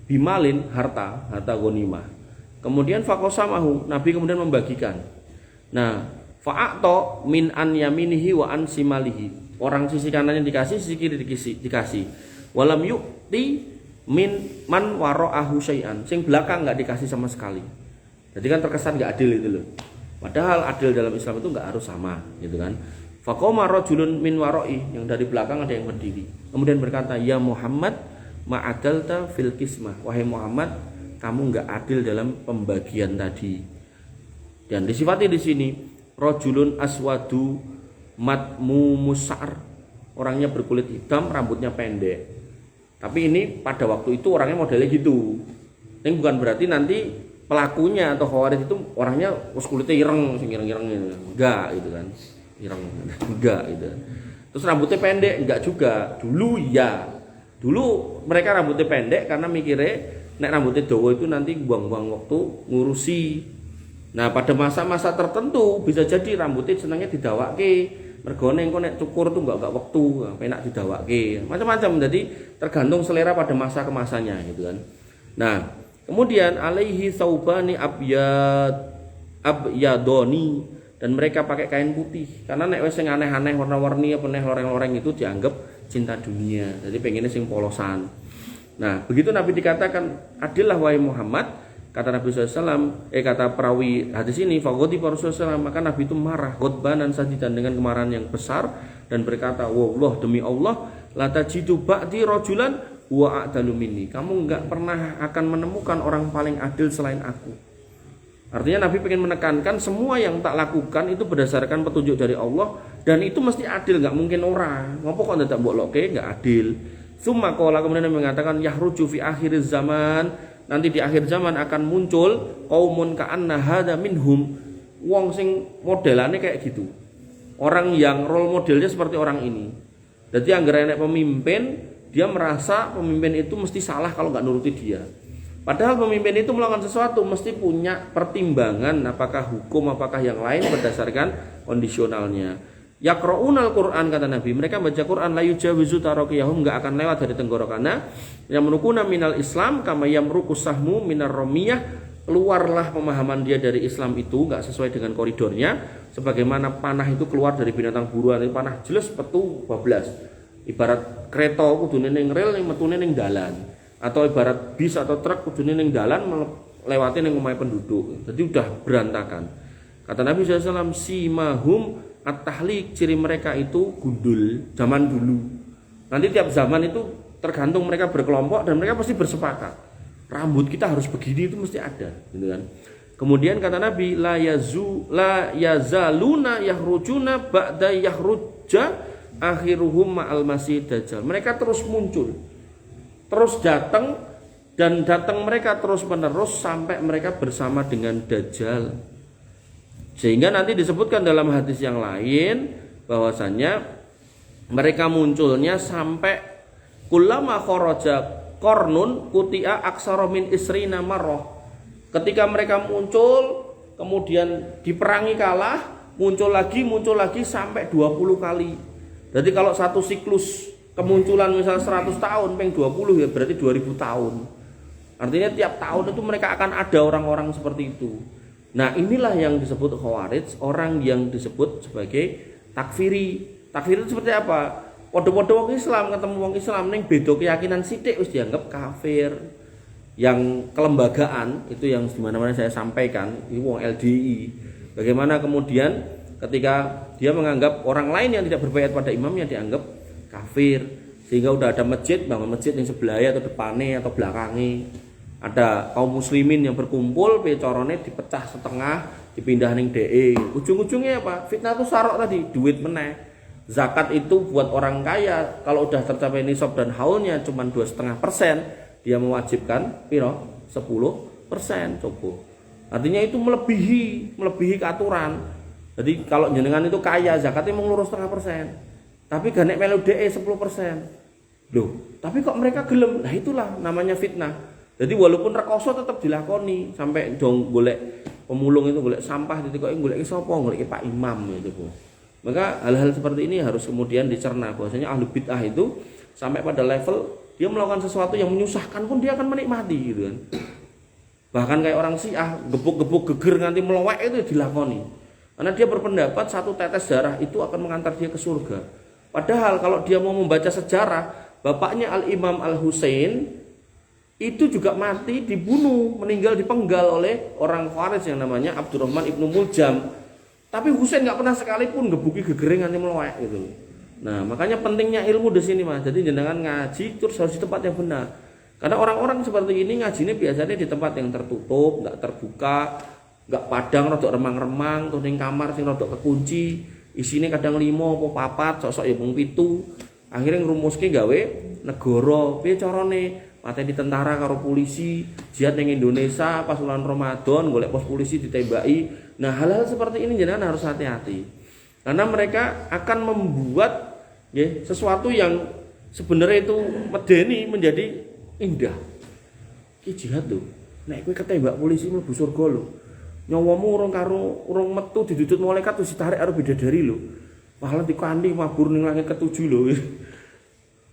bimalin, harta ghanimah. Kemudian faqasamahu, Nabi kemudian membagikan. Nah, fa'ato min an yaminihi wa an simalihi, orang sisi kanannya dikasih, sisi kiri dikasih. Walam yu'ti min man wara'ahu syai'an, sing belakang enggak dikasih sama sekali. Jadi kan terkesan enggak adil itu loh. Padahal adil dalam Islam itu enggak harus sama, gitu kan. Faqama rajulun min wara'i, yang dari belakang ada yang berdiri. Kemudian berkata, "Ya Muhammad, ma'adalta fil qismah." Wahai Muhammad, kamu enggak adil dalam pembagian tadi. Dan disifati di sini rajulun aswadu matmumusar, orangnya berkulit hitam, rambutnya pendek. Tapi ini pada waktu itu orangnya modelnya gitu. Ini bukan berarti nanti pelakunya atau khawarij itu orangnya kulitnya ireng, ireng-ireng gitu. Enggak gitu kan. Ireng. Enggak gitu. Terus rambutnya pendek, enggak juga. Dulu ya. Dulu mereka rambutnya pendek karena mikirnya nek rambutnya dawa itu nanti buang-buang waktu ngurusi. Nah, pada masa-masa tertentu bisa jadi rambutnya senangnya didawake. Mergone engko nek cukur tuh enggak waktu, penak didawake. Macam-macam. Jadi tergantung selera pada masa ke masanya gitu kan. Nah, kemudian alaihi saubani abyadoni, dan mereka pakai kain putih karena nek wis sing aneh-aneh warna-warni apa neh loreng-loreng itu dianggap cinta dunia. Jadi pengennya sing polosan. Nah, begitu Nabi dikatakan adillah wahai Muhammad, kata Nabi SAW, kata perawi hadis ini, faqadi Rasulullah SAW, maka Nabi itu marah, ghadbanan sadidan, dengan kemarahan yang besar, dan berkata, wallah, demi Allah, la tajidu ba'di rajulan wa a'dalu minni. Kamu enggak pernah akan menemukan orang paling adil selain aku. Artinya Nabi ingin menekankan semua yang tak lakukan itu berdasarkan petunjuk dari Allah, dan itu mesti adil, enggak mungkin orang. Ngopo kok ndak mbok loke enggak adil. Summa qala, kemudian Nabi mengatakan yahruju fi akhiriz zaman, nanti di akhir zaman akan muncul qaumun ka'anna hadza minhum, wong sing modelane kayak gitu. Orang yang role modelnya seperti orang ini. Jadi anggere nek pemimpin, dia merasa pemimpin itu mesti salah kalau nggak nuruti dia. Padahal pemimpin itu melakukan sesuatu mesti punya pertimbangan, apakah hukum, apakah yang lain berdasarkan kondisionalnya. Yaqra'unal Qur'an, kata Nabi, mereka baca Quran la yujawizu taraqiyahum, enggak akan lewat dari tenggorokannya. Yang menukuna minal Islam kama yamruqu sahmu minar ramiyah, keluarlah pemahaman dia dari Islam itu enggak sesuai dengan koridornya, sebagaimana panah itu keluar dari binatang buruan. Itu panah jelas petu bablas. Ibarat kereta kudune ning rel ning metune ning dalan, atau ibarat bis atau truk kudune ning dalan melewati ning omahe penduduk. Jadi udah berantakan. Kata Nabi SAW, simahum at-tahlik, ciri mereka itu gundul zaman dulu. Nanti tiap zaman itu tergantung mereka berkelompok dan mereka pasti bersepakat. Rambut kita harus begini, itu mesti ada, gitu kan. Kemudian kata Nabi, la yazaluna yahrujuna ba'da yahruja akhiruhum ma'al masih dajjal. Mereka terus muncul, terus datang, dan datang mereka terus menerus sampai mereka bersama dengan Dajjal. Sehingga nanti disebutkan dalam hadis yang lain bahwasannya mereka munculnya sampai kullama kharaja qarnun kuti'a aksara min isrina marrah. Ketika mereka muncul kemudian diperangi kalah, muncul lagi sampai 20 kali. Jadi kalau satu siklus kemunculan misalnya 100 tahun, peng 20 ya berarti 2000 tahun. Artinya tiap tahun itu mereka akan ada orang-orang seperti itu. Nah, inilah yang disebut khawarij, orang yang disebut sebagai takfiri. Takfiri itu seperti apa? Podo-podo wong Islam ketemu wong Islam ning beda keyakinan sithik wis dianggap kafir. Yang kelembagaan itu yang di mana-mana saya sampaikan, ini wong LDI. Bagaimana kemudian ketika dia menganggap orang lain yang tidak berbaiat pada imamnya dianggap kafir, sehingga udah ada masjid, bangun masjid yang sebelahnya atau depannya atau belakangnya. Ada kaum muslimin yang berkumpul, pecorone dipecah setengah, dipindah ning DE. Ujung-ujungnya apa? Fitnah itu sarok tadi, duit meneh. Zakat itu buat orang kaya, kalau udah tercapai nisab dan haulnya cuma 2,5%, dia mewajibkan piro? 10%, coba. Artinya itu melebihi keaturan. Jadi kalau jenengan itu kaya, zakatnya mau lurus 0,5%. Tapi gak nek melu DE 10%. Loh, tapi kok mereka gelem? Nah, itulah namanya fitnah. Jadi walaupun rekoso tetap dilakoni, sampai dong golek pemulung itu golek sampah titik kok golek sapa, golek Pak Imam gitu, Bu. Maka hal-hal seperti ini harus kemudian dicerna bahwasanya ahli bid'ah itu sampai pada level dia melakukan sesuatu yang menyusahkan pun dia akan menikmati gitu kan. Bahkan kayak orang Syiah gebuk-gebuk geger nganti melowek itu dilakoni. Karena dia berpendapat satu tetes darah itu akan mengantar dia ke surga. Padahal kalau dia mau membaca sejarah, bapaknya Al-Imam Al-Husain itu juga mati, dibunuh, meninggal dipenggal oleh orang Khawarij yang namanya Abdurrahman ibnu Muljam. Tapi Husain nggak pernah sekalipun gebuki gegering nanti melowek gitu. Nah, makanya pentingnya ilmu di sini, Mas. Jadi jangan ngaji terus harus di tempat yang benar. Karena orang-orang seperti ini ngajinya biasanya di tempat yang tertutup, nggak terbuka, nggak padang, rodok remang-remang, tuh ning kamar sing rodok kekunci, isine kadang 5 apa 4, sok-sok ya mung 7. Akhirnya ngrumuske gawe negara, piye carane mateni tentara karo polisi, jihad ning Indonesia pas bulan Ramadan golek pos polisi ditembaki. Nah, hal-hal seperti ini jenengan harus hati-hati. Karena mereka akan membuat ya, sesuatu yang sebenarnya itu medeni menjadi indah. Ki jihad lho. Nek kowe ketembak polisi mlebu surga lho. Nyawamu urung metu didudut malaikat terus ditarik karo bidadari lho. Malah dikandi mabur ning langit ketujuh lho.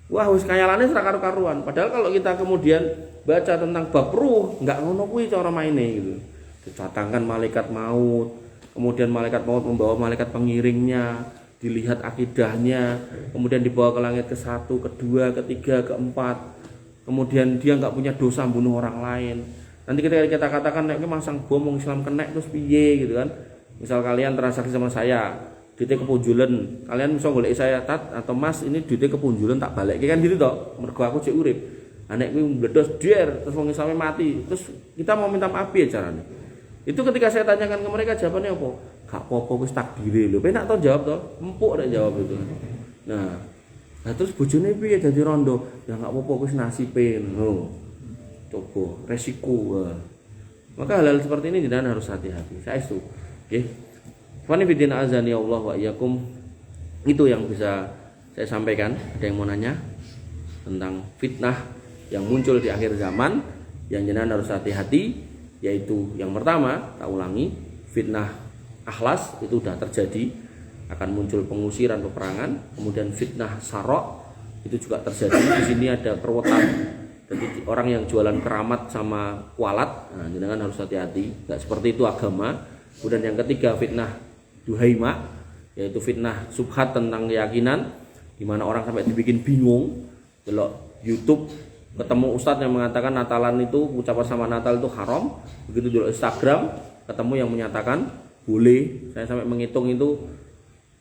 Wah, wis kayalane ora karo-karuan. Padahal kalau kita kemudian baca tentang bab ruh, enggak ngono kuwi cara maine gitu. Didatangkan malaikat maut, kemudian malaikat maut membawa malaikat pengiringnya, dilihat akidahnya, kemudian dibawa ke langit ke-1, ke-2, ke-3, ke-4. Kemudian dia enggak punya dosa membunuh orang lain. Nanti ketika kita katakan nek masang bom wong Islam kena terus piye gitu kan. Misal kalian transaksi sama saya, duitnya kepunjulan, kalian bisa golek saya tat atau mas ini duitnya kepunjulan tak balik kan gitu toh, mergo aku cek urip anek kuwi meledos der terus wong Islamnya mati terus kita mau minta maaf ya caranya. Itu ketika saya tanyakan ke mereka jawabannya apa? Gak apa-apa wis takdire lho. Penak to jawab to, empuk nek jawab itu. Nah terus bojone piye dadi rondo? Ya gak apa-apa wis nasibe ngono. Coba resiko. Maka hal-hal seperti ini jenengan harus hati-hati. Saya itu nggih. Fanifidina azani Allah wa iyyakum. Itu yang bisa saya sampaikan. Ada yang mau nanya tentang fitnah yang muncul di akhir zaman yang jenengan harus hati-hati, yaitu yang pertama, tak ulangi, fitnah akhlas itu sudah terjadi, akan muncul pengusiran peperangan. Kemudian fitnah sarok itu juga terjadi. Di sini ada keruwetan. Jadi orang yang jualan keramat sama kualat, nah jenengan harus hati-hati. Enggak seperti itu agama. Kemudian yang ketiga fitnah duhaima, yaitu fitnah subhat tentang keyakinan, di mana orang sampai dibikin bingung. Delok YouTube ketemu ustadz yang mengatakan Natalan itu ucapan sama Natal itu haram, begitu delok Instagram ketemu yang menyatakan boleh. Saya sampai menghitung itu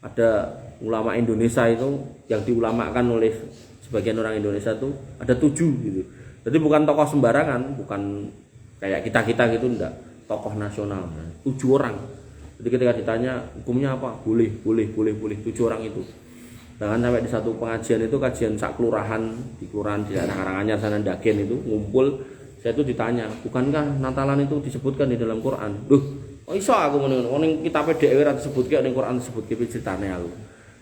ada ulama Indonesia itu yang diulamakan oleh sebagian orang Indonesia itu ada 7 gitu. Jadi bukan tokoh sembarangan, bukan kayak kita gitu, enggak, tokoh nasional, 7 orang. Jadi ketika ditanya hukumnya apa? Boleh 7 orang itu. Bahkan sampai di satu pengajian itu, kajian sak kelurahan di kelurahan di daerah Karanganyar sana Dagen itu ngumpul, saya itu ditanya, bukankah Natalan itu disebutkan di dalam Quran? Duh, oh iso aku ngono, ning kitabe dhewe ora disebutke ning Quran disebutke ceritane aku.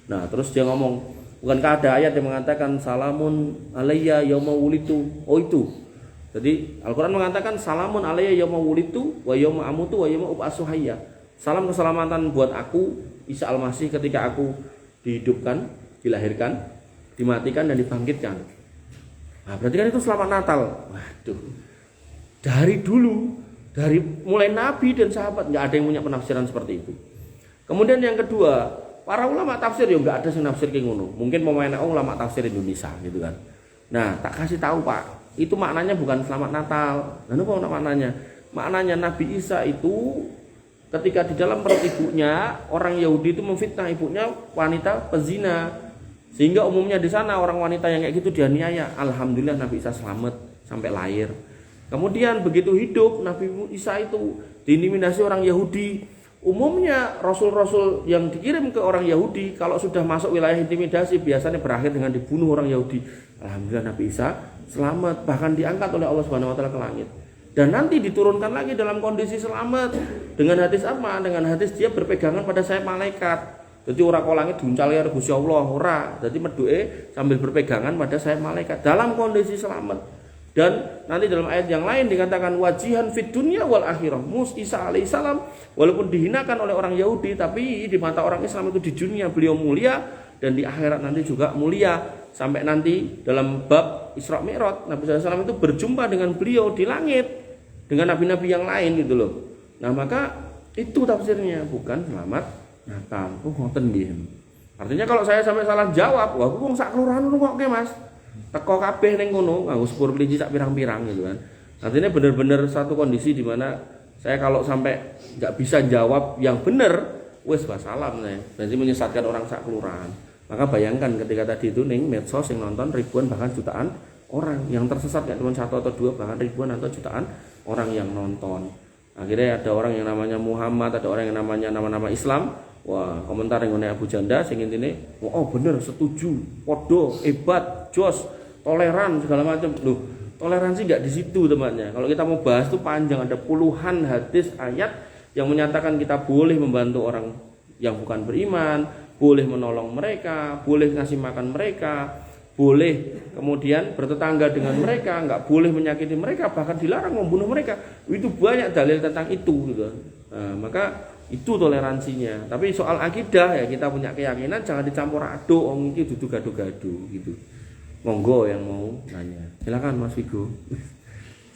Nah, terus dia ngomong, bukankah ada ayat yang mengatakan salamun alayya yauma wulitu? Oh itu. Jadi Al-Quran mengatakan salamun alayya yauma wulitu wa yauma amutu wa yauma ub'atsu hayya. Salam keselamatan buat aku Isa Al-Masih ketika aku dihidupkan, dilahirkan, dimatikan dan dibangkitkan. Nah, berarti kan itu selamat Natal. Waduh. Dari dulu, dari mulai Nabi dan sahabat enggak ada yang punya penafsiran seperti itu. Kemudian yang kedua, para ulama tafsir ya enggak ada yang nafsir kayak ngono. Mungkin pemain ulama tafsir Indonesia gitu kan. Nah, tak kasih tahu Pak, itu maknanya bukan selamat Natal. Lalu apa maknanya? Maknanya Nabi Isa itu ketika di dalam perut ibunya, orang Yahudi itu memfitnah ibunya wanita pezina. Sehingga umumnya di sana orang wanita yang kayak gitu dianiaya. Alhamdulillah Nabi Isa selamat sampai lahir. Kemudian begitu hidup Nabi Isa itu diintimidasi orang Yahudi. Umumnya rasul-rasul yang dikirim ke orang Yahudi kalau sudah masuk wilayah intimidasi biasanya berakhir dengan dibunuh orang Yahudi. Alhamdulillah Nabi Isa selamat, bahkan diangkat oleh Allah Subhanahu wa taala ke langit. Dan nanti diturunkan lagi dalam kondisi selamat. Dengan hadis apa? Dengan hadis dia berpegangan pada sayap malaikat. Jadi ora kok langit diuncal ya Gusti Allah, ora. Jadi meduke sambil berpegangan pada sayap malaikat dalam kondisi selamat. Dan nanti dalam ayat yang lain dikatakan wajihan fid dunya wal akhirah. Musa Isa alaihissalam walaupun dihinakan oleh orang Yahudi, tapi di mata orang Islam itu di dunia beliau mulia dan di akhirat nanti juga mulia. Sampai nanti dalam bab Isra Mi'raj Nabi SAW itu berjumpa dengan beliau di langit dengan nabi-nabi yang lain gitu loh. Nah, maka itu tafsirnya, bukan selamat Natal. Oh, ngoten nggih. Artinya kalau saya sampai salah jawab, wah wong sak kelurahan ngono Mas. Teko kabeh ning ngono nganggo sepur kelinci sak pirang-pirang gitu kan. Artinya benar-benar satu kondisi di mana saya kalau sampai enggak bisa jawab yang benar, wes wassalam saya. Berarti menyesatkan orang sak kelurahan. Maka bayangkan ketika tadi itu ning medsos yang nonton ribuan bahkan jutaan orang, yang tersesat enggak cuma 1 atau 2 bahkan ribuan atau jutaan orang yang nonton. Akhirnya ada orang yang namanya Muhammad, ada orang yang namanya nama-nama Islam. Wah, komentar yang ngene Abu Janda sing intine, "Oh, bener, setuju, podo, hebat, jos." toleran segala macam. Loh, toleransi nggak di situ temannya. Kalau kita mau bahas tuh panjang, ada puluhan hadis ayat yang menyatakan kita boleh membantu orang yang bukan beriman, boleh menolong mereka, boleh ngasih makan mereka, boleh kemudian bertetangga dengan mereka, nggak boleh menyakiti mereka, bahkan dilarang membunuh mereka. Itu banyak dalil tentang itu gitu. Nah, maka itu toleransinya. Tapi soal akidah ya kita punya keyakinan jangan dicampur aduk, itu duduk gaduh-gaduh gitu. Monggo yang mau nanya. Silakan Mas Vigo.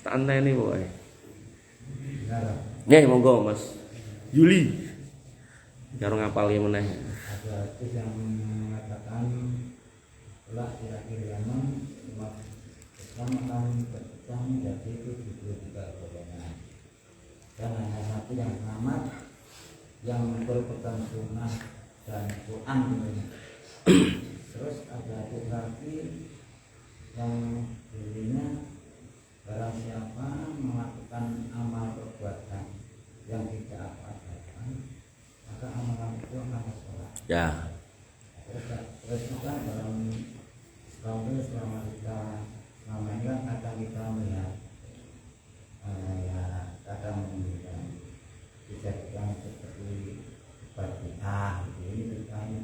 Santai nih boy. Nih monggo Mas Yuli. Karo ngapal ya meneh. Ada hadis yang mengatakan telah kira-kira umat Islam akan berpecah menjadi 73 golongan. Dan hanya satu yang selamat yang berpegang sunnah dan Quran tentunya. Terus ada hadis lagi yang bunyinya barang siapa melakukan amal perbuatan yang tidak apa-apa maka amalan itu akan tertolak. Ya. Terus kan dalam Islam itu selama ini kan kadang kita melihat ya kadang menunjukkan dijadikan seperti bid'ah ini bukan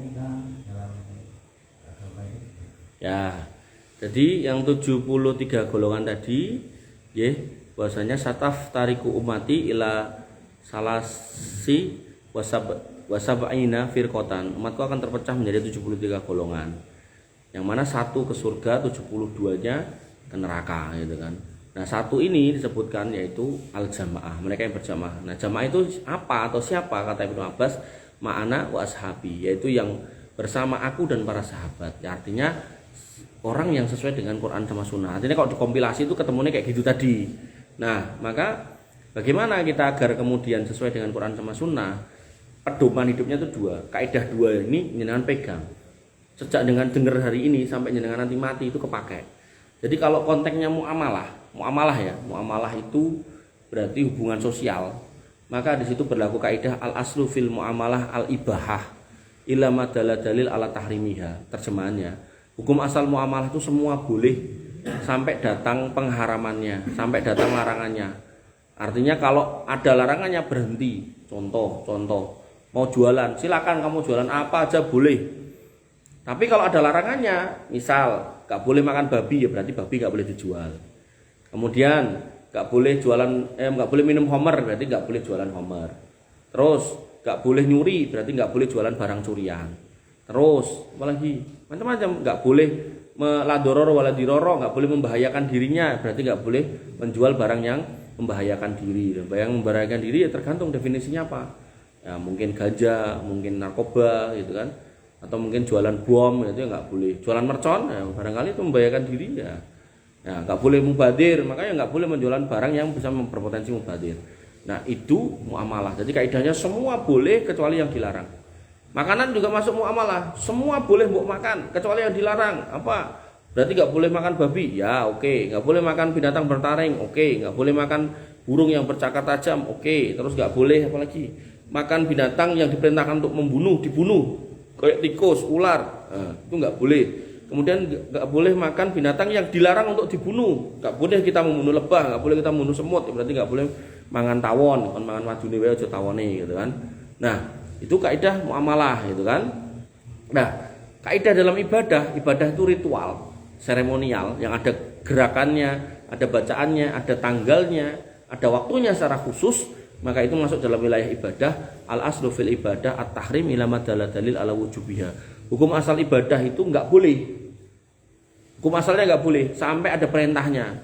kita dalam agama itu. Ya. Jadi yang 73 golongan tadi ya bahwasanya sataf tariku umati ila salasi wasab'ina firqatan. Umatku akan terpecah menjadi 73 golongan. Yang mana satu ke surga, 72-nya ke neraka gitu kan. Nah, satu ini disebutkan yaitu al-jamaah, mereka yang berjamaah. Nah, jamaah itu apa atau siapa? Kata Ibnu Abbas, ma'ana wa ashabi, yaitu yang bersama aku dan para sahabat. Ya, artinya orang yang sesuai dengan Quran sama Sunnah. Artinya kalau dikompilasi itu ketemunya kayak gitu tadi. Nah, maka bagaimana kita agar kemudian sesuai dengan Quran sama Sunnah? Pedoman hidupnya itu dua. Kaidah dua ini jenengan pegang. Sejak dengan dengar hari ini sampai jenengan nanti mati itu kepakai. Jadi kalau konteksnya muamalah ya, muamalah itu berarti hubungan sosial. Maka di situ berlaku kaidah al aslu fil muamalah al ibahah illa madalla dalil ala tahrimiha. Terjemahannya, hukum asal muamalah itu semua boleh sampai datang pengharamannya, sampai datang larangannya. Artinya kalau ada larangannya berhenti. Contoh, mau jualan, silakan kamu jualan apa aja boleh. Tapi kalau ada larangannya, misal gak boleh makan babi, ya berarti babi gak boleh dijual. Kemudian gak boleh gak boleh minum homer, berarti gak boleh jualan homer. Terus gak boleh nyuri, berarti gak boleh jualan barang curian. Terus apalagi macam-macam, gak boleh meladoror waladiroro, gak boleh membahayakan dirinya, berarti gak boleh menjual barang yang membahayakan diri. Dan yang membahayakan diri ya tergantung definisinya apa. Ya mungkin ganja, mungkin narkoba gitu kan. Atau mungkin jualan bom itu ya nggak boleh. Jualan mercon ya barangkali itu membahayakan diri ya. Ya nggak boleh mubadir, makanya nggak boleh menjualan barang yang bisa berpotensi mubadir. Nah itu muamalah. Jadi kaidahnya semua boleh kecuali yang dilarang. Makanan juga masuk muamalah. Semua boleh mbok makan kecuali yang dilarang. Apa? Berarti nggak boleh makan babi? Ya oke. Nggak boleh makan binatang bertaring? Oke. Nggak boleh makan burung yang bercakar tajam? Oke. Terus nggak boleh apalagi makan binatang yang diperintahkan untuk membunuh, dibunuh. Kayak tikus, ular, nah, itu nggak boleh. Kemudian nggak boleh makan binatang yang dilarang untuk dibunuh. Nggak boleh kita membunuh lebah, nggak boleh kita membunuh semut. Berarti nggak boleh mangan tawon, kon mangan wajune wae aja tawone gitu kan. Nah, itu kaidah muamalah gitu kan. Nah, kaidah dalam ibadah itu ritual, seremonial yang ada gerakannya, ada bacaannya, ada tanggalnya, ada waktunya secara khusus. Maka itu masuk dalam wilayah ibadah. Al aslu fil ibadah at tahrim ila madalla dalil ala wujubiha. Hukum asal ibadah itu enggak boleh. Hukum asalnya enggak boleh sampai ada perintahnya.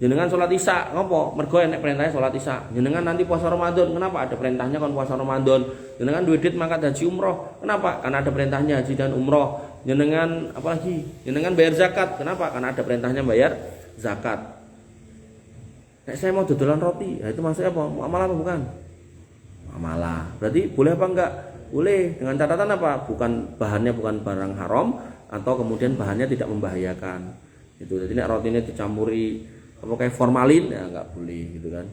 Jenengan salat Isya, ngopo? Mergo enek perintahnya salat Isya. Jenengan nanti puasa Ramadan, kenapa? Ada perintahnya kan puasa Ramadan. Jenengan duwe duit mangkat haji umroh, kenapa? Karena ada perintahnya haji dan umroh. Jenengan apalagi? Jenengan bayar zakat, kenapa? Karena ada perintahnya bayar zakat. Nek saya mau dodolan roti, ya itu maksudnya apa? Muamalah apa bukan? Muamalah. Berarti boleh apa enggak? Boleh. Dengan catatan apa? Bahannya bukan barang haram atau kemudian bahannya tidak membahayakan. Itu. Jadi nek roti ini dicampuri apa kayak formalin ya enggak boleh gitu kan.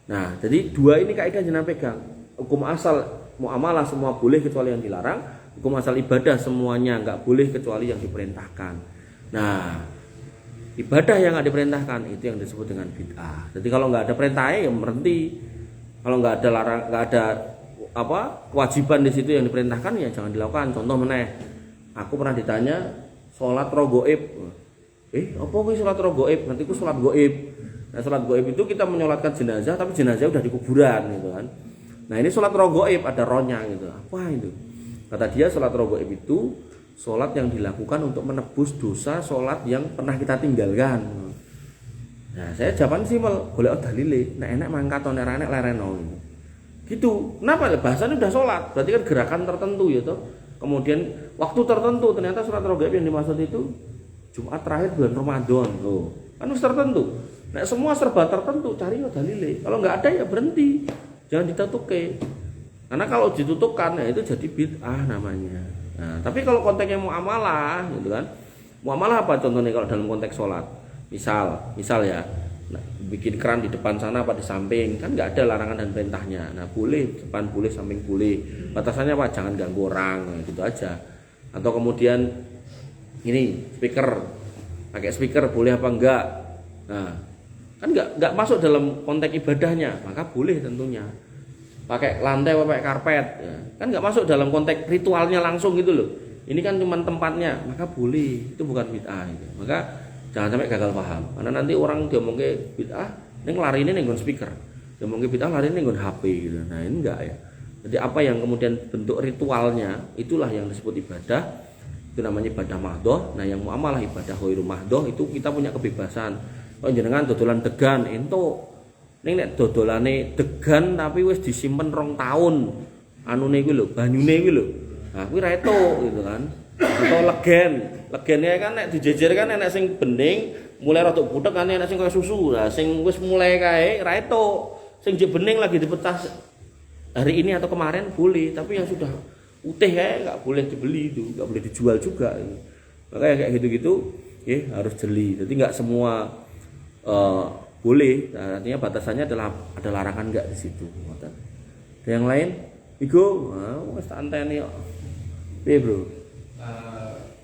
Nah, jadi dua ini kaidah jenengan pegang. Hukum asal muamalah semua boleh kecuali yang dilarang. hukum asal ibadah semuanya nggak boleh kecuali yang diperintahkan. Nah, ibadah yang nggak diperintahkan itu yang disebut dengan bid'ah. Jadi kalau nggak ada perintahnya ya berhenti. Kalau nggak ada kewajiban di situ yang diperintahkan ya jangan dilakukan. Contoh meneh, aku pernah ditanya sholat rogoib. Apa kuwi sholat rogoib? Nanti ku sholat goib. Nah, sholat goib itu kita menyolatkan jenazah, tapi jenazah udah di kuburan gitu kan. Nah, ini sholat rogoib ada rohnya gitu. Apa itu? Kata dia sholat rogoib itu sholat yang dilakukan untuk menebus dosa sholat yang pernah kita tinggalkan. Nah, saya jawaban simpel, golek dalile, nek enek mangkat nek ora enek lereno gitu. Kenapa? Bahasanya udah sholat, berarti kan gerakan tertentu ya toh. Kemudian waktu tertentu, ternyata sholat rogaib yang dimaksud itu Jumat terakhir bulan Ramadan. Loh, kan harus tertentu. Nek semua serba tertentu, cari dalile. Kalau nggak ada ya berhenti. Jangan ditutuke. Karena kalau ditutupkan ya itu jadi bid'ah namanya. Nah, tapi kalau konteksnya muamalah gitu kan. Muamalah apa contohnya kalau dalam konteks sholat? Misal ya, nah, bikin keran di depan sana apa di samping, kan nggak ada larangan dan perintahnya. Nah, boleh depan boleh, samping boleh. Batasannya apa? Jangan ganggu orang, gitu aja. Atau kemudian ini pakai speaker boleh apa enggak? Nah, kan nggak masuk dalam konteks ibadahnya, maka boleh tentunya. Pakai lantai apa pakai karpet, ya. Kan nggak masuk dalam konteks ritualnya langsung gitu loh. Ini kan cuma tempatnya, maka boleh. Itu bukan bid'ah itu. Maka jangan sampai gagal paham, karena nanti orang dia mungkin bid'ah, neng lari ini nenggon speaker, dia mungkin bid'ah lari ini nenggon HP gitu. Nah ini enggak ya. Jadi apa yang kemudian bentuk ritualnya, itulah yang disebut ibadah. Itu namanya ibadah mahdoh. Nah yang muamalah ibadah khairu mahdoh itu kita punya kebebasan. Kalau jenengan dodolan degan, ento neng nek dodolane degan tapi wis disimpen 2 tahun, anune kuwi lho, banyune kuwi lho. Nah kuwi ra etuk gitu kan. Atau legennya kan nek dijejer kan enek sing bening mulai rada butek kan enek sing kaya susu. Lah sing wis mulai kae ra etuk. Sing jek bening lagi dipetas hari ini atau kemarin boleh, tapi yang sudah utih kae enggak boleh dibeli itu, enggak boleh dijual juga. Makanya kayak gitu-gitu ya harus jeli. Jadi enggak semua boleh. Nah, artinya batasannya adalah ada larangan enggak di situ. Ada yang lain? Igo, wis tak anteni kok. Piye, Bro?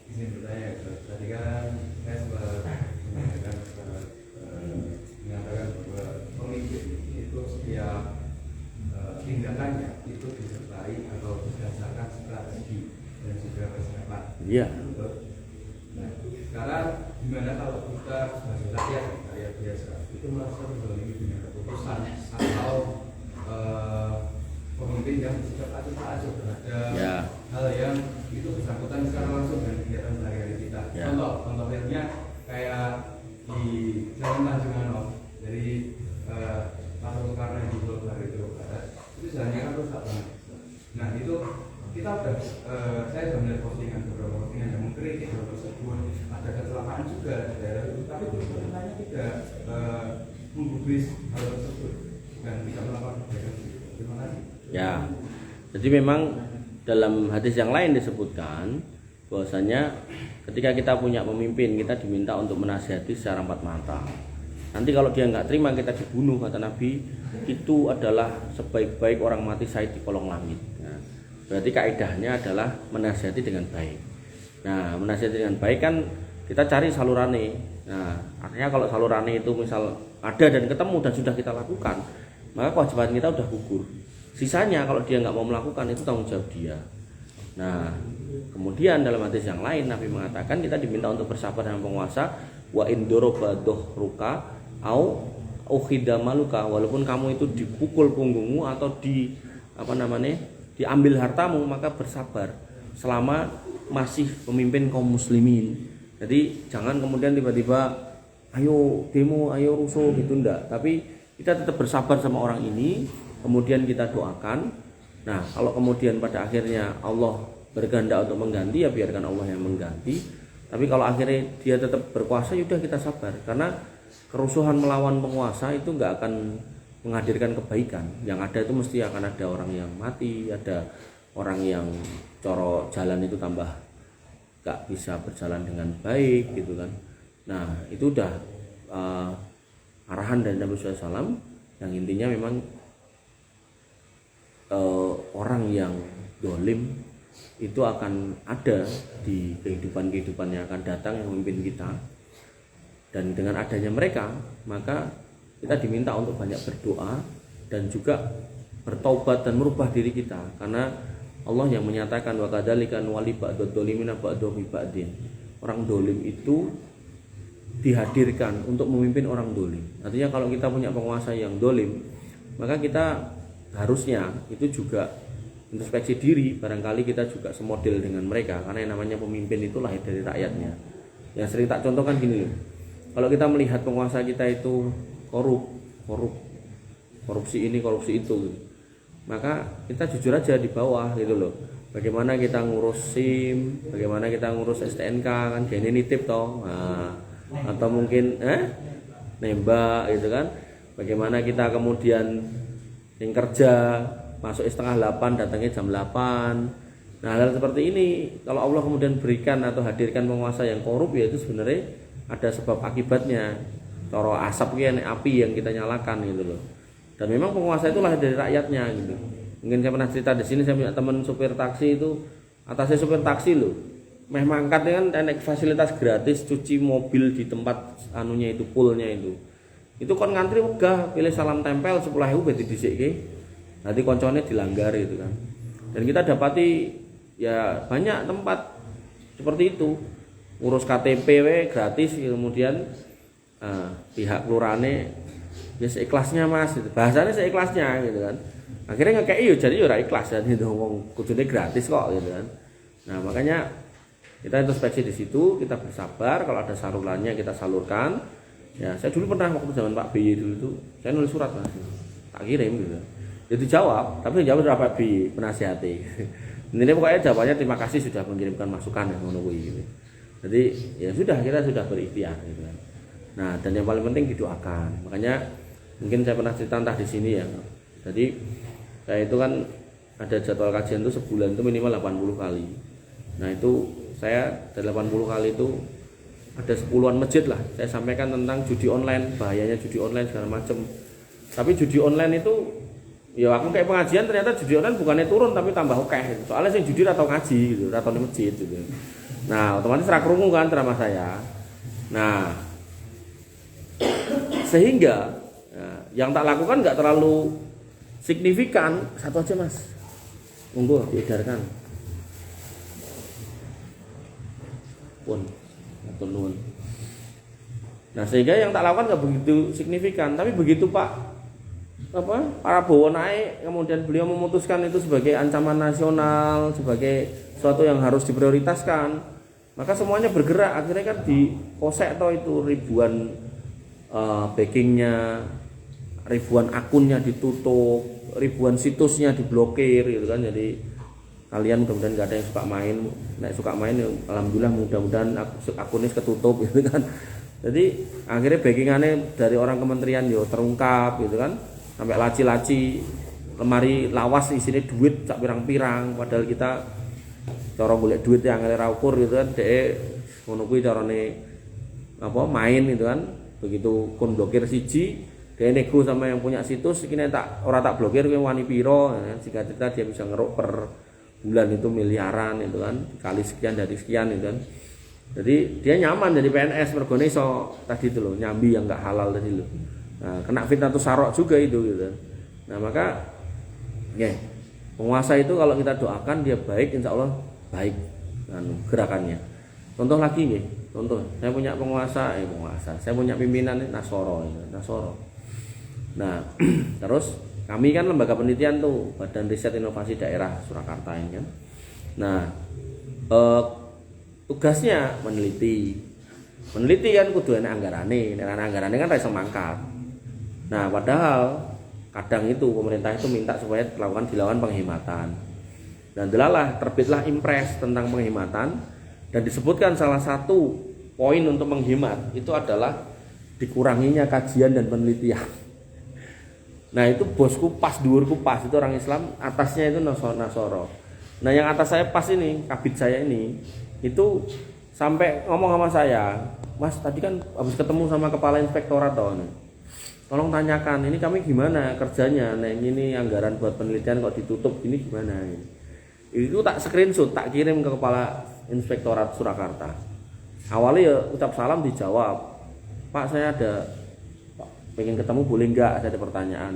Izin bertanya, tadi kan saya sempat mengatakan bahwa pemimpin itu setiap tindakannya itu disertai atau berdasarkan strategi dan juga persiapan. Iya. Nah, sekarang gimana kalau kita sebagai rakyat biasa itu merasa terzalimi dengan keputusan atau pemimpin yang bersikap acuh-acuh terhadap hal yang itu bersangkutan secara langsung dengan kegiatan sehari-hari kita. Ya. Contoh realnya kayak di Jalan Tanjung Anov dari Pasar Soekarno di Pulau Baru itu jalannya kan rusak banget. Nah itu kita udah saya sudah melihat beberapa postingan yang mengkritik hal tersebut, ada kecelakaan juga di daerah itu, tapi pemerintahnya tidak menggubris hal tersebut dan tidak melakukan perbaikan. Terima kasih. Ya, jadi memang dalam hadis yang lain disebutkan bahwasanya ketika kita punya pemimpin kita diminta untuk menasihati secara 4 mata. Nanti kalau dia nggak terima kita dibunuh, kata Nabi, itu adalah sebaik-baik orang mati syahid di kolong langit. Nah, berarti kaidahnya adalah menasihati dengan baik. Nah, menasihati dengan baik kan kita cari salurane. Nah, artinya kalau salurane itu misal ada dan ketemu dan sudah kita lakukan, maka kewajiban kita udah gugur. Sisanya kalau dia nggak mau melakukan itu tanggung jawab dia. Nah, kemudian dalam hadis yang lain Nabi mengatakan kita diminta untuk bersabar dengan penguasa, wa indoroba dohruka au ukhidamaluka, walaupun kamu itu dipukul punggungmu atau diambil hartamu, maka bersabar selama masih pemimpin kaum muslimin. Jadi jangan kemudian tiba-tiba ayo demo, ayo rusuh gitu, enggak. Tapi kita tetap bersabar sama orang ini, kemudian kita doakan. Nah, kalau kemudian pada akhirnya Allah berkehendak untuk mengganti, ya biarkan Allah yang mengganti. Tapi kalau akhirnya dia tetap berkuasa, yaudah kita sabar. Karena kerusuhan melawan penguasa itu nggak akan menghadirkan kebaikan. Yang ada itu mesti akan ada orang yang mati, ada orang yang coro jalan itu tambah nggak bisa berjalan dengan baik gitu kan. Nah itu udah arahan dari Nabi SAW yang intinya memang orang yang dolim itu akan ada di kehidupan yang akan datang yang memimpin kita. Dan dengan adanya mereka, maka kita diminta untuk banyak berdoa dan juga bertaubat dan merubah diri kita, karena Allah yang menyatakan wa kadzalika wali ba'dadz dzalimina ba'dahum bi ba'din. Orang dolim itu dihadirkan untuk memimpin orang dolim. Artinya kalau kita punya penguasa yang dolim, maka kita harusnya itu juga introspeksi diri, barangkali kita juga semodel dengan mereka, karena yang namanya pemimpin itu lahir dari rakyatnya. Yang sering tak contohkan gini loh, kalau kita melihat penguasa kita itu korupsi ini korupsi itu gitu, maka kita jujur aja di bawah gitu loh, bagaimana kita ngurus SIM, bagaimana kita ngurus STNK, kan gini nitip toh, atau mungkin nembak gitu kan, bagaimana kita kemudian yang kerja masuk 7:30 datangnya jam 8. Nah, hal seperti ini kalau Allah kemudian berikan atau hadirkan penguasa yang korup, ya itu sebenarnya ada sebab akibatnya. Coro asap kayak api yang kita nyalakan gitu loh. Dan memang penguasa itu lahir dari rakyatnya gitu. Mungkin saya pernah cerita di sini, saya punya teman supir taksi itu, atasnya supir taksi loh, meh mangkat kan enek fasilitas gratis cuci mobil di tempat anunya itu, poolnya itu kan ngantri wegah, pilih salam tempel 10.000 berarti dhisike. Nanti koncone dilanggar itu kan. Dan kita dapati ya banyak tempat seperti itu, urus KTP gratis, kemudian pihak kelurane ya seikhlasnya mas, gitu. Bahasanya seikhlasnya gitu kan. Akhirnya ngekei yo jadi yo ora ikhlas dan itu ngomong kudune gratis kok gitu kan. Nah, makanya kita introspeksi di situ, kita bersabar, kalau ada salurannya kita salurkan. Ya, saya dulu pernah waktu zaman Pak BY dulu tuh, saya nulis surat mas, tak kirim gitu. Jadi jawab, tapi jawab sudah Pak BY penasihati. Ini pokoknya jawabannya terima kasih sudah mengirimkan masukan yang ngono gitu. Jadi ya sudah, kita sudah berikhtiar gitu kan. Nah, dan yang paling penting didoakan. Makanya mungkin saya pernah cerita entah di sini ya. Jadi saya itu kan ada jadwal kajian itu sebulan itu minimal 80 kali. Nah, itu saya dari 80 kali itu ada 10-an masjid lah saya sampaikan tentang judi online, bahayanya judi online segala macam. Tapi judi online itu ya aku kayak pengajian, ternyata judi online bukannya turun tapi tambah oke gitu. Soalnya saya judi atau ngaji gitu, atau di masjid gitu. Nah, otomatis ra krungu kan ceramah saya. Nah, sehingga yang tak lakukan nggak terlalu signifikan. Satu aja mas, monggo diedarkan pun atau nuwun. Nah, sehingga yang tak lakukan nggak begitu signifikan, tapi begitu Pak Prabowo naik, kemudian beliau memutuskan itu sebagai ancaman nasional, sebagai sesuatu yang harus diprioritaskan, maka semuanya bergerak. Akhirnya kan di kosek toh itu ribuan backingnya, ribuan akunnya ditutup, ribuan situsnya diblokir gitu kan. Jadi kalian mudah-mudahan gak ada yang suka main, nek suka main ya, alhamdulillah mudah-mudahan akunnya ketutup gitu kan. Jadi akhirnya backingannya dari orang kementerian yo terungkap gitu kan, sampai laci-laci lemari lawas isinya duit sak pirang-pirang, padahal kita cara golek duit yang ngene ra ukur gitu kan, dhek ngono kuwi carane main gitu kan. Begitu kon blokir siji, dia nego sama yang punya situs, ini ora tak blokir kowe wani piro, jika cerita dia bisa ngeruk per bulan itu miliaran itu kan, kali sekian dari sekian itu kan. Jadi dia nyaman jadi PNS, mergone iso tadi itu loh, nyambi yang enggak halal tadi loh. Nah, kena fitnah tuh sarok juga itu gitu. Nah, maka penguasa itu kalau kita doakan dia baik, insya Allah baik gerakannya. Contoh lagi nih, contoh saya punya penguasa, saya punya pimpinan Nasoro. Nah, terus kami kan lembaga penelitian tuh, Badan Riset Inovasi Daerah Surakarta ini kan. Nah, tugasnya meneliti kan kudu enak anggarane, kan ra iso mangkat. Nah, padahal kadang itu pemerintah itu minta supaya dilakukan penghematan. Dan delalah terbitlah impres tentang penghematan, dan disebutkan salah satu poin untuk menghemat itu adalah dikuranginya kajian dan penelitian. Nah, itu bosku pas, dhuwurku pas, itu orang Islam, atasnya itu Nasoro. Nah, yang atas saya pas ini, kabit saya ini, itu sampai ngomong sama saya, Mas tadi kan habis ketemu sama kepala inspektorat toh, tolong tanyakan ini kami gimana kerjanya, nah ini anggaran buat penelitian kok ditutup, ini gimana ini. Itu tak screenshot, tak kirim ke kepala Inspektorat Surakarta. Awalnya ya ucap salam dijawab, Pak saya ada pengen ketemu boleh nggak, saya ada pertanyaan.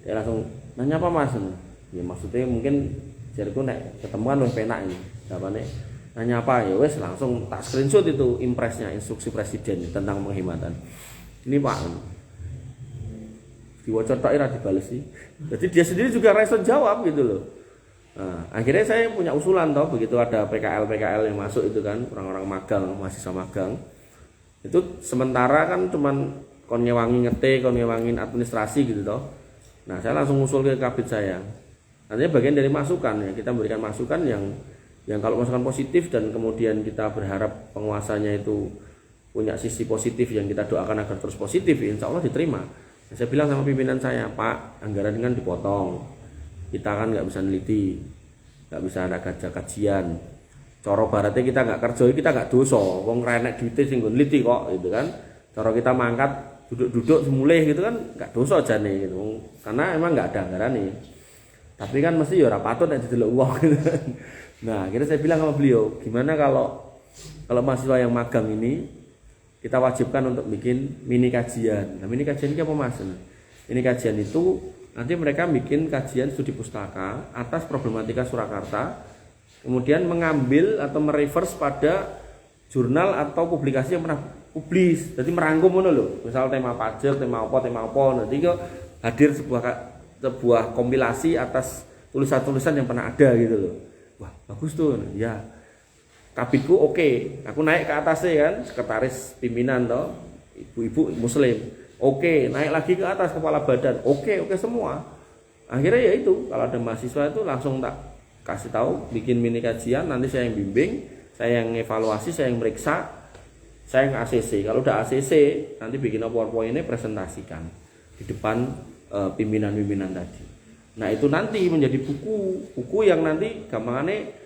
Dia langsung nanya apa mas? Ya maksudnya mungkin jariku nek ketemuan lebih penak ini. Jawabannya nanya apa ya wes langsung tak screenshot itu impresnya instruksi presiden tentang penghematan. Ini Pak, diwaca tok ora dibales sih. Jadi dia sendiri juga respon jawab gitu loh. Nah, akhirnya saya punya usulan toh begitu ada PKL yang masuk itu kan orang-orang magang, mahasiswa magang. Itu sementara kan cuman kon ngewangi ngete, kon ngewangin administrasi gitu toh. Nah, saya langsung usul ke kabit saya. Artinya bagian dari masukan ya, kita memberikan masukan yang kalau masukan positif dan kemudian kita berharap penguasanya itu punya sisi positif yang kita doakan agar terus positif, insya Allah diterima. Nah, saya bilang sama pimpinan saya, Pak, anggaran ini kan dipotong. Kita kan nggak bisa neliti, nggak bisa ada kajian. Coro baratnya kita nggak kerja, kita nggak dosa. Wong renek duitnya sing neliti kok, gitu kan. Coro kita mangkat duduk-duduk semulih gitu kan nggak dosa aja nih, gitu. Karena emang nggak ada anggaran nih. Tapi kan mesti ya ora patut nek didelok wong gitu. Nah, akhirnya saya bilang sama beliau, gimana kalau mahasiswa yang magang ini kita wajibkan untuk bikin mini kajian. Nah, mini kajian ini apa mas? Mini kajian itu nanti mereka bikin kajian studi pustaka atas problematika Surakarta, kemudian mengambil atau mereverse pada jurnal atau publikasi yang pernah publis. Jadi merangkum ngono lho. Misal tema pajak, tema apa, nanti kok hadir sebuah kompilasi atas tulisan-tulisan yang pernah ada gitu loh. Wah, bagus tuh. Ya. Kabitku oke. Aku naik ke atasnya kan, sekretaris pimpinan toh, ibu-ibu muslim. Oke, naik lagi ke atas kepala badan. Oke semua. Akhirnya ya itu, kalau ada mahasiswa itu langsung tak kasih tahu, bikin mini kajian, nanti saya yang bimbing, saya yang evaluasi, saya yang meriksa, saya yang ACC. Kalau udah ACC, nanti bikin PowerPoint-nya presentasikan di depan pimpinan-pimpinan tadi. Nah, itu nanti menjadi buku yang nanti gampangannya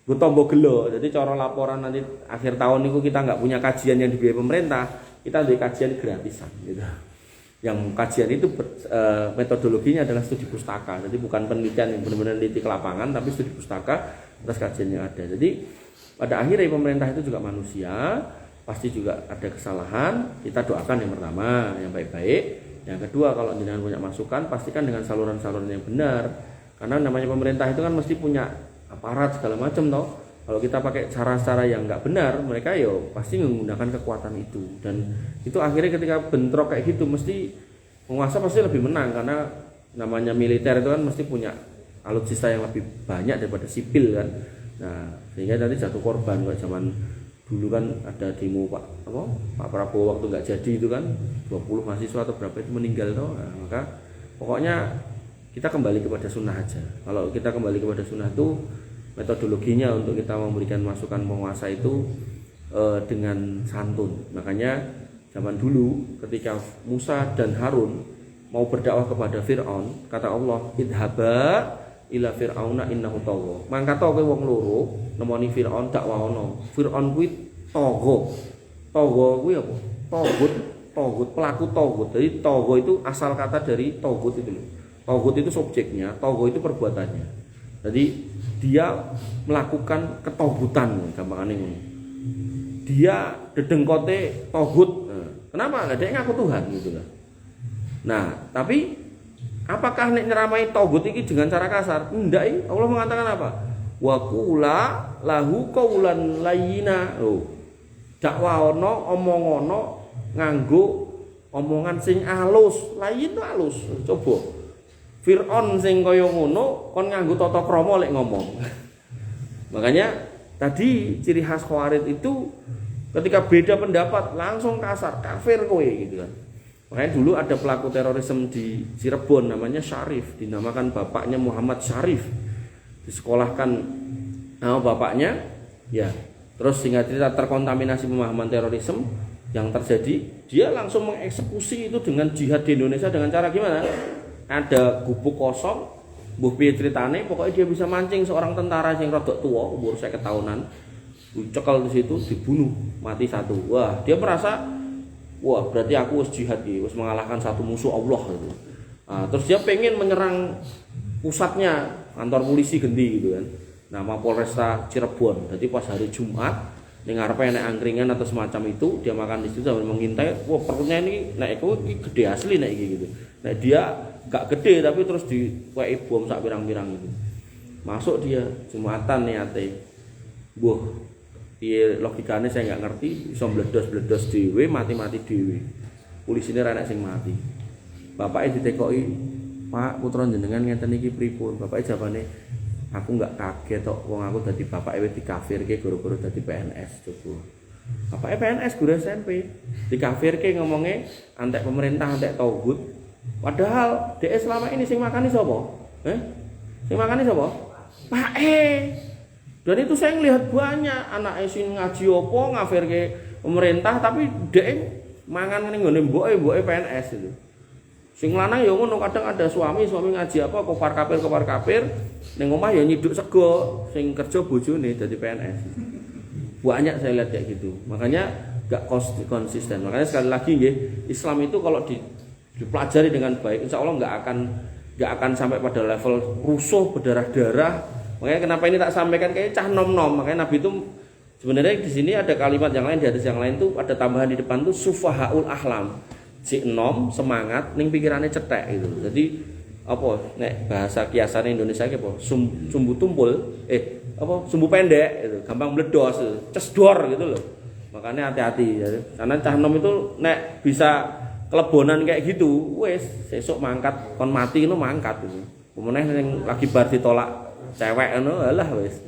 gue tombo gelo. Jadi cara laporan nanti akhir tahun itu kita nggak punya kajian yang dibiayai pemerintah, kita ada kajian gratisan gitu. Yang kajian itu metodologinya adalah studi pustaka. Jadi bukan penelitian yang benar-benar neliti ke lapangan, tapi studi pustaka atas kajian yang ada. Jadi pada akhirnya pemerintah itu juga manusia, pasti juga ada kesalahan. Kita doakan yang pertama yang baik-baik. Yang kedua, kalau jenengan punya masukan, pastikan dengan saluran-saluran yang benar. Karena namanya pemerintah itu kan mesti punya aparat segala macam toh. Kalau kita pakai cara-cara yang nggak benar, mereka yo pasti menggunakan kekuatan itu. Dan itu akhirnya ketika bentrok kayak gitu, mesti penguasa pasti lebih menang. Karena namanya militer itu kan mesti punya alutsista yang lebih banyak daripada sipil kan. Nah, sehingga nanti jatuh korban. Kayak zaman dulu kan ada demo Pak Prabowo waktu nggak jadi itu kan 20 mahasiswa atau berapa itu meninggal toh. Nah, maka pokoknya kita kembali kepada sunnah aja. Kalau kita kembali kepada sunnah itu metodologinya untuk kita memberikan masukan penguasa itu dengan santun. Makanya zaman dulu ketika Musa dan Harun mau berdakwah kepada Fir'aun, kata Allah, idhaba ila fir'auna innahu tagha. Mangkat kowe wong loro nemoni Fir'aun dakwahono. Fir'aun kuwi tagha. Tagha kuwi apa? Tagut, pelaku tagut. Jadi tagha itu asal kata dari tagut itu loh. Tagut itu subjeknya, tagha itu perbuatannya. Jadi dia melakukan ketogutan gampangannya ini. Dia dedengkote togut. Nah, kenapa? Enggak dia ngaku Tuhan gitu lah. Nah, tapi apakah nek nyeramai togut ini dengan cara kasar? Enggak, Allah mengatakan apa? Wa qula lahu qaulan layyina. Oh. Dakwaono omongono nganggo omongan sing alus. Layyin itu alus. Coba Fir'aun sing kaya ngono kon nganggo tata krama lek ngomong. Makanya tadi ciri khas Khawarij itu ketika beda pendapat langsung kasar, kafir kowe gitu kan. Makanya dulu ada pelaku terorisme di Cirebon namanya Syarif, dinamakan bapaknya Muhammad Syarif. Disekolahkan nama bapaknya ya. Terus sehingga cerita terkontaminasi pemahaman terorisme yang terjadi, dia langsung mengeksekusi itu dengan jihad di Indonesia dengan cara gimana? Ada gubuk kosong, mbuh piye critane, pokoknya dia bisa mancing seorang tentara yang rodok tua, umur 50 tahunan, dicekal di situ, dibunuh, mati satu. Wah, dia merasa, wah berarti aku harus jihad nih, harus mengalahkan satu musuh Allah gitu. Nah, terus dia pengen menyerang pusatnya, kantor polisi Gendi gitu kan. Nah, Mapolresta Cirebon. Jadi pas hari Jumat ning ngarepe enek angkringan atau semacam itu, dia makan di situ sambil mengintai, wah perutnya ini nek iku gede asli nek iki gitu. Nek dia gak gede tapi terus diweki bom sak pirang-pirang gitu. Masuk dia Jumatan niate. Mbuh, piye logikane saya nggak ngerti, iso bledos-bledos dhewe, mati-mati dhewe. Polisine ra enek sing mati. Bapake ditekoki, "Pak, putra jenengan ngeten iki pripun?" Bapake jawabane, "Aku nggak kaget tok, wong aku dadi bapake wis dikafirke gara-gara dadi PNS coba." Bapake PNS guru SMP, dikafirke ngomongnya antek pemerintah, antek tauhid. Padahal dhek selama ini sing makani sapa? Sing makani sapa? Pake. Dan itu saya ngelihat banyak anak sing ngaji apa ngafirke pemerintah tapi dhek mangan ning nggone mboke PNS itu. Sing lanang ya ngono, kadang ada suami ngaji apa kofar kafir ning omah ya nyiduk sego, sing kerja bojone dadi PNS. Banyak saya lihat kayak gitu. Makanya enggak konsisten. Makanya sekali lagi nggih, Islam itu kalau dipelajari dengan baik insya Allah enggak akan sampai pada level rusuh berdarah-darah. Makanya kenapa ini tak sampaikan kayak cah nom-nom. Makanya Nabi itu sebenarnya di sini ada kalimat yang lain, di hadis yang lain tuh ada tambahan di depan tuh sufahaul ahlam. Si enom semangat ning pikirannya cetek gitu. Jadi apa nek bahasa kiasan Indonesia ki apa? Sumbu tumpul sumbu pendek gitu, gampang meledos, cesdor gitu loh. Makanya hati-hati ya. Karena cah enom itu nek bisa kelebonan kayak gitu, wes sesuk mangkat kon mati itu mangkat gitu. Kemudian yang lagi bar ditolak cewek ngono alah wis.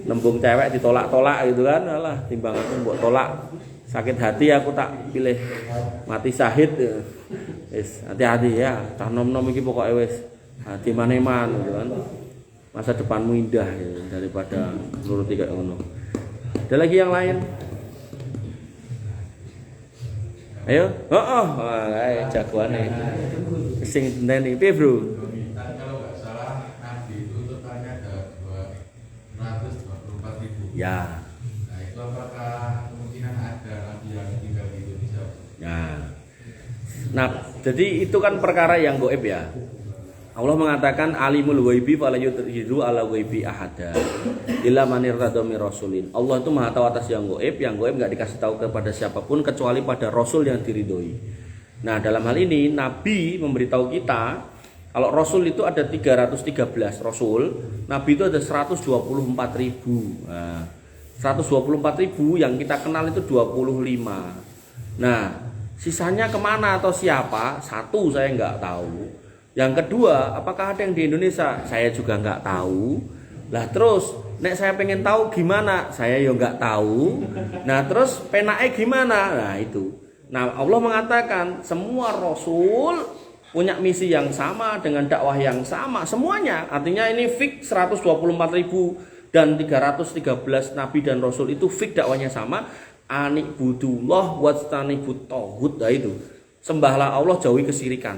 Nembung cewek ditolak-tolak gitu kan, alah timbang aku mbok tolak sakit hati aku tak pilih mati syahid. Wis hati-hati ya, cah nom-nom iki pokoke wis hati maneman gitu kan. Masa depanmu indah gitu, daripada nuruti kayak ngono. Ada lagi yang lain? Ayo, jagoane. Sing ndeni piye, Bro? Ya. Nah itu apakah kemungkinan ada nabi yang tinggal di Indonesia? Ya. Nah, jadi itu kan perkara yang gaib ya. Allah mengatakan alimul ghaibi fala yudhiru ala ghaibi ahada illa man irtada mir rasulin. Allah itu Maha tahu atas yang gaib enggak dikasih tahu kepada siapapun kecuali pada rasul yang diridhoi. Nah, dalam hal ini Nabi memberitahu kita kalau Rasul itu ada 313 Rasul, Nabi itu ada 124.000. Nah, 124.000 yang kita kenal itu 25. Nah, sisanya kemana atau siapa? Satu saya nggak tahu. Yang kedua, apakah ada yang di Indonesia? Saya juga nggak tahu. Lah terus, nek saya pengen tahu gimana? Saya ya nggak tahu. Nah terus penake gimana? Nah itu. Nah Allah mengatakan semua Rasul punya misi yang sama dengan dakwah yang sama semuanya. Artinya ini fix 124.000 dan 313 nabi dan rasul itu fix dakwahnya sama. Anikbudullah wastanibut taghut. Nah itu. Sembahlah Allah jauhi kesirikan.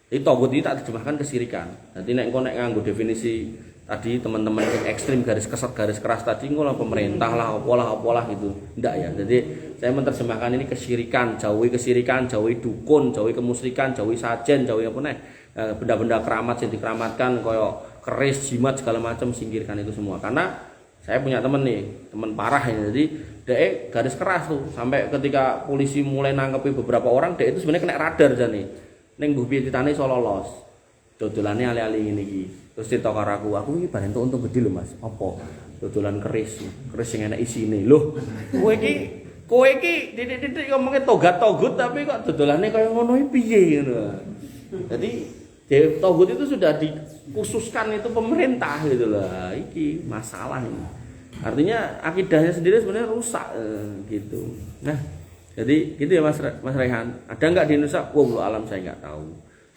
Jadi taghut ini tak terjemahkan kesirikan. Nanti nek nganggo definisi tadi teman-teman yang ekstrim garis keras tadi ngono pemerintah lah apalah gitu. Enggak ya. Jadi saya menerjemahkan ini kesirikan, jauhi dukun, jauhi kemusyrikan, jauhi sajen, jauhi apa nih benda-benda keramat yang dikeramatkan koyo keris, jimat segala macam singkirkan itu semua. Karena saya punya teman nih, teman parah ini. Jadi dia garis keras tuh sampai ketika polisi mulai nangkepi beberapa orang, dia itu sebenarnya kena radar jane. Ning mbuh piye ditane iso lolos. Dodolane ali-ali ngene iki. Terus cerita karo aku iki bar entuk untung gede lho Mas. Apa? Dodolan keris sing enak isine. Loh, kowe iki titik-titik ngomongke togut tapi kok dodolane kaya ngono iki piye ngono. Jadi togut itu sudah dikhususkan itu pemerintah gitu loh. Iki masalah ini. Artinya akidahnya sendiri sebenarnya rusak gitu. Nah, jadi gitu ya Mas Rehan. Ada enggak di Indonesia? Wallahu alam saya enggak tahu.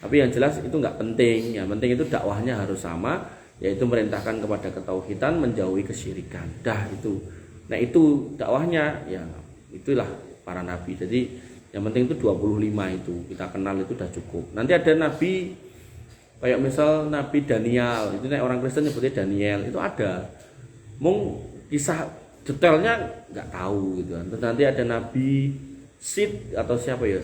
Tapi yang jelas itu enggak penting. Yang penting itu dakwahnya harus sama, yaitu merintahkan kepada ketauhidan, menjauhi kesyirikan. Dah itu. Nah, itu dakwahnya ya itulah para nabi. Jadi yang penting itu 25 itu. Kita kenal itu udah cukup. Nanti ada nabi kayak misal Nabi Daniel. Itu orang Kristen nyebutnya Daniel. Itu ada. Kisah detailnya enggak tahu gitu kan. Terus nanti ada Nabi Sid atau siapa ya?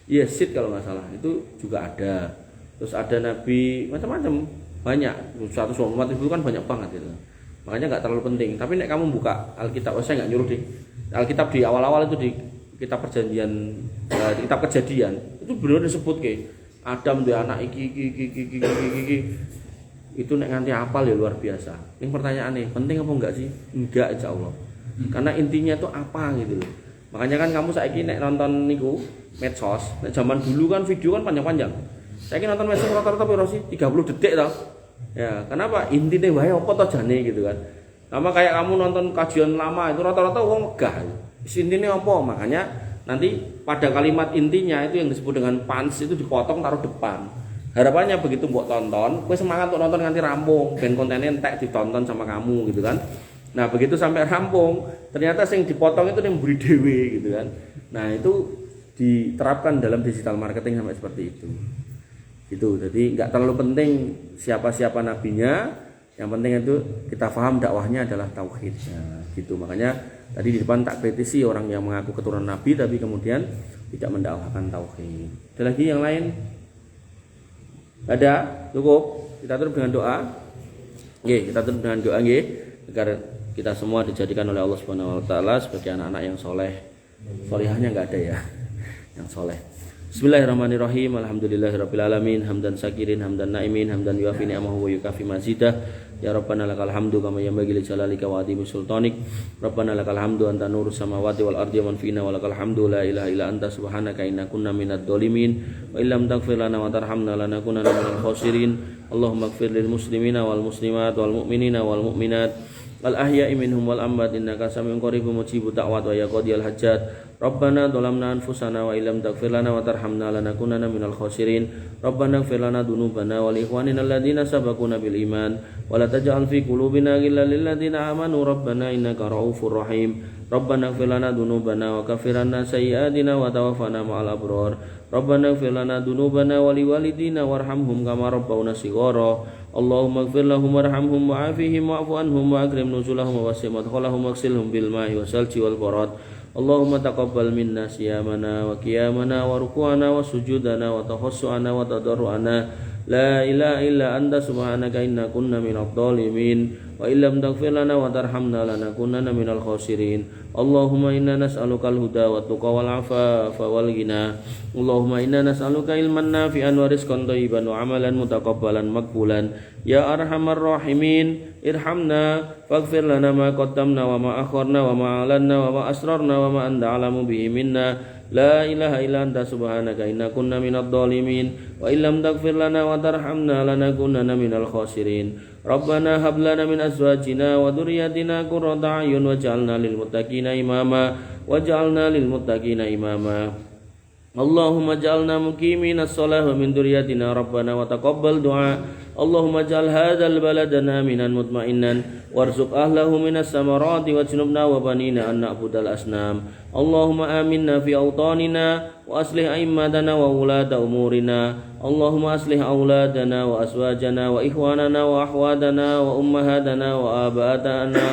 Iya Sid kalau nggak salah itu juga ada. Terus ada Nabi macam-macam banyak. 124 itu kan banyak banget gitu. makanya nggak terlalu penting. Tapi nek kamu buka Alkitab, saya nggak nyuruh deh. Alkitab di awal-awal itu di kitab perjanjian, kitab kejadian itu benar disebut ke Adam dia anak iki. Itu nek nganti apal ya luar biasa. Yang pertanyaannya penting apa enggak sih? Enggak, insya Allah. Karena intinya itu apa gitu loh. Makanya kan kamu saiki nek nonton niku medsos, nek zaman dulu kan video kan panjang-panjang. Saiki nonton medsos rata-rata piro sih? 30 detik toh. Ya, kenapa? Intine wae apa to jane gitu kan. Sama kayak kamu nonton kajian lama itu rata-rata wong megah. Intinya apa? Makanya nanti pada kalimat intinya itu yang disebut dengan punch itu dipotong taruh depan. Harapannya begitu mbok tonton, kowe semangat untuk nonton nganti rampung, ben kontennya entek ditonton sama kamu gitu kan. Nah, begitu sampai rampung, ternyata sing dipotong itu yang beri dewe gitu kan. Nah, itu diterapkan dalam digital marketing sampai seperti itu. Gitu. Jadi nggak terlalu penting siapa-siapa nabinya, yang penting itu kita paham dakwahnya adalah tauhid. Nah, gitu. Makanya tadi di depan tak kritisi orang yang mengaku keturunan nabi tapi kemudian tidak mendakwahkan tauhid. Ada lagi yang lain? Ada? Cukup? Kita tutup dengan doa. Nggih, kita tutup dengan doa nggih agar kita semua dijadikan oleh Allah Subhanahu wa taala sebagai anak-anak yang soleh. Solihahnya enggak ada ya. Yang soleh. Bismillahirrahmanirrahim. Alhamdulillahirabbil alamin. Hamdan sakirin, hamdan naimin, hamdan yuafi ni'amahu wa yukafi mazidah. Ya Rabbana lakal hamdu kama yanbaghi li jalalika wa adhimi sultanik. Rabbana lakal hamdu anta nurus samawati wal ardi wa man fina wa lakal hamdu la ilaha illa anta subhanaka inna kunna minadh dhalimin wa illam taghfir lana wa tarhamna lanakunanna minal khasirin. Allahumma ighfir lil muslimina wal muslimat wal mu'minina wal mu'minat al ahya'i minhum wal amwat innaka samiun qaribun mujibud da'wat wa ya qadiyal hajat. Rabbana dhalamna anfusana wa illam taghfir lana wa tarhamna lanakunanna minal khasirin. Rabbana ighfir lana dhunubana wa li ikhwanina alladhina sabaquna bil iman wa la taj'al fi qulubina ghillan lil ladzina amanu rabbana innaka ra'ufur rahim. Rabbana ighfir lana dhunubana wa kaffir 'anna sayyi'atina wa tawaffana ma'al abrar. Rabbana ighfir lana dhunubana wa li walidina warhamhum kama rabbawna shighara. Allahumma ighfir lahum warhamhum wa'afihim wa'fu anhum wa akrim nuzulahum wa wasi' madkhalahum waghsilhum bil ma'i wasalji wal barad. Allahumma taqabbal minna siyamana wa qiyamana wa ruku'ana wa sujudana wa tahassu'ana wa tadarru'ana. La ilaha illa anta subhanaka inna kunna minadh dhalimin wa illam taghfir lana wa tarhamna lanakunanna minal khasirin. Allahumma inna nas'alukal huda wat tuqa wal afafa wal ghina. Allahumma inna nas'aluka ilman nafi'an wa rizqan thayyiban wa amalan mutaqabbalan maqbulan. Ya arhamar rahimin irhamna faghfir lana ma qaddamna wa ma akharna wa ma alanna wa ma asrarna wa ma anta alamu bihi minna. La ilaha illa anta subhanaka inna kunna minadh dhalimin wa illam taghfir lana wa tarhamna lanakunanna minal khasirin. Rabbana hab lana min azwajina wa dhurriyyatina qurrata a'yun waj'alna lil muttaqina imama waj'alna lil muttaqina imama. Allahumma ja'alna muqimina as-salah wa min dhurriyyatina rabbana wa taqabbal du'a. Allahumma ja'al hadzal baladana minan mutma'innan warzuq ahlahu minas samarati wajnubna wa banina an na'budal asnam. Allahumma aminna fi awtanina wa aslih a'immatana wa ulata umurina. Allahumma aslih auladana wa aswajana wa ikhwanana wa ahwadana wa ummahatana wa abaatana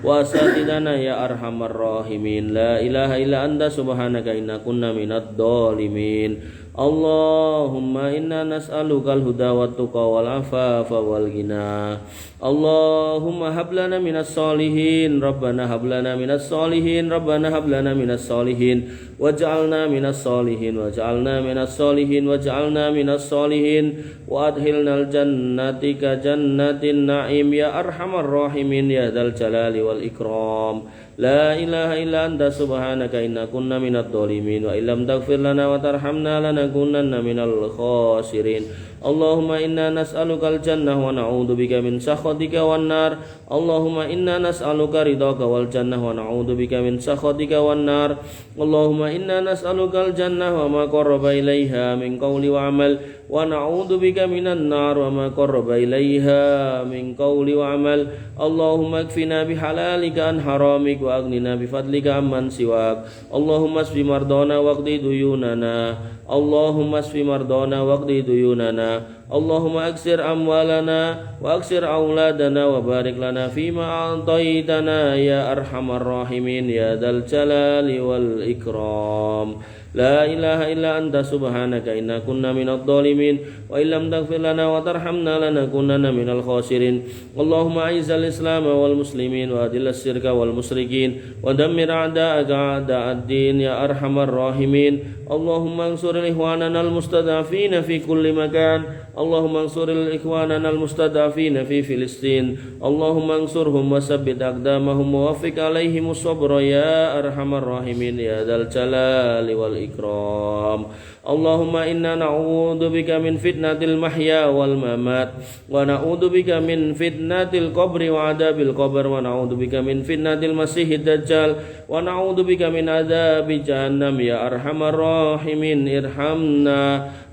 wa asatidana ya arhamar rahimin. La ilaha illa anta subhanaka inna kunna minadh dhalimin. Allahumma inna nas'alukal huda wat tuqa wal afafa wal ghina. Allahumma hab lana minas solihin. Rabbana hab lana minas solihin. Rabbana hab lana minas solihin waj'alna minas solihin waj'alna minas solihin waj'alna minas solihin wa adkhilnal jannatika jannatin na'im ya arhamar rahimin ya dzal jalali wal ikram. La ilaha illa anta subhanaka inna kunna minadh dhalimin wa illam taghfir lana wa tarhamna lanakunanna minal khasirin. Allahumma inna nas'alukal jannah wa na'udzubika min sakhatika wan nar. Allahumma inna nas'aluka ridhaka wal jannah wa na'udzubika min sakhatika wan nar. Allahumma inna nas'alukal jannah wa ma qarraba ilaiha min qawli wa amal wa na'udzubika minan nar wa ma qarraba ilaiha min qawli wa amal. Allahumma ikfina bihalalika an haramik wa aghnina bifadlika amman siwak. Allahumma asfi mardana waqdi duyunana. Allahumma asfi mardana waqdi duyunana. Allahumma aksir amwalana wa aksir auladana wa barik lana fima a'taitana ya arhamar rahimin ya dzal jalali wal ikram. لا إله إلا أنت سبحانك إنا كنا من الظالمين وإن لم تغفر لنا وترحمنا لنكونن من الخاسرين اللهم أعز الإسلام والمسلمين وأذل الشرك والمشركين ودمر أعداءك أعداء الدين يا أرحم الراحمين اللهم انصر إخواننا المستضعفين في كل مكان اللهم انصر إخواننا المستضعفين في فلسطين اللهم انصرهم وثبت أقدامهم ووفق عليهم الصبر يا أرحم الراحمين يا ذا الجلال والإكرام اللهم إنا نعوذ بك من فتنة المحيا والممات ونعوذ بك من فتنة القبر وعذاب القبر ونعوذ بك من فتنة المسيح الدجال ونعوذ بك من عذاب جهنم يا أرحم الراحمين ارحمنا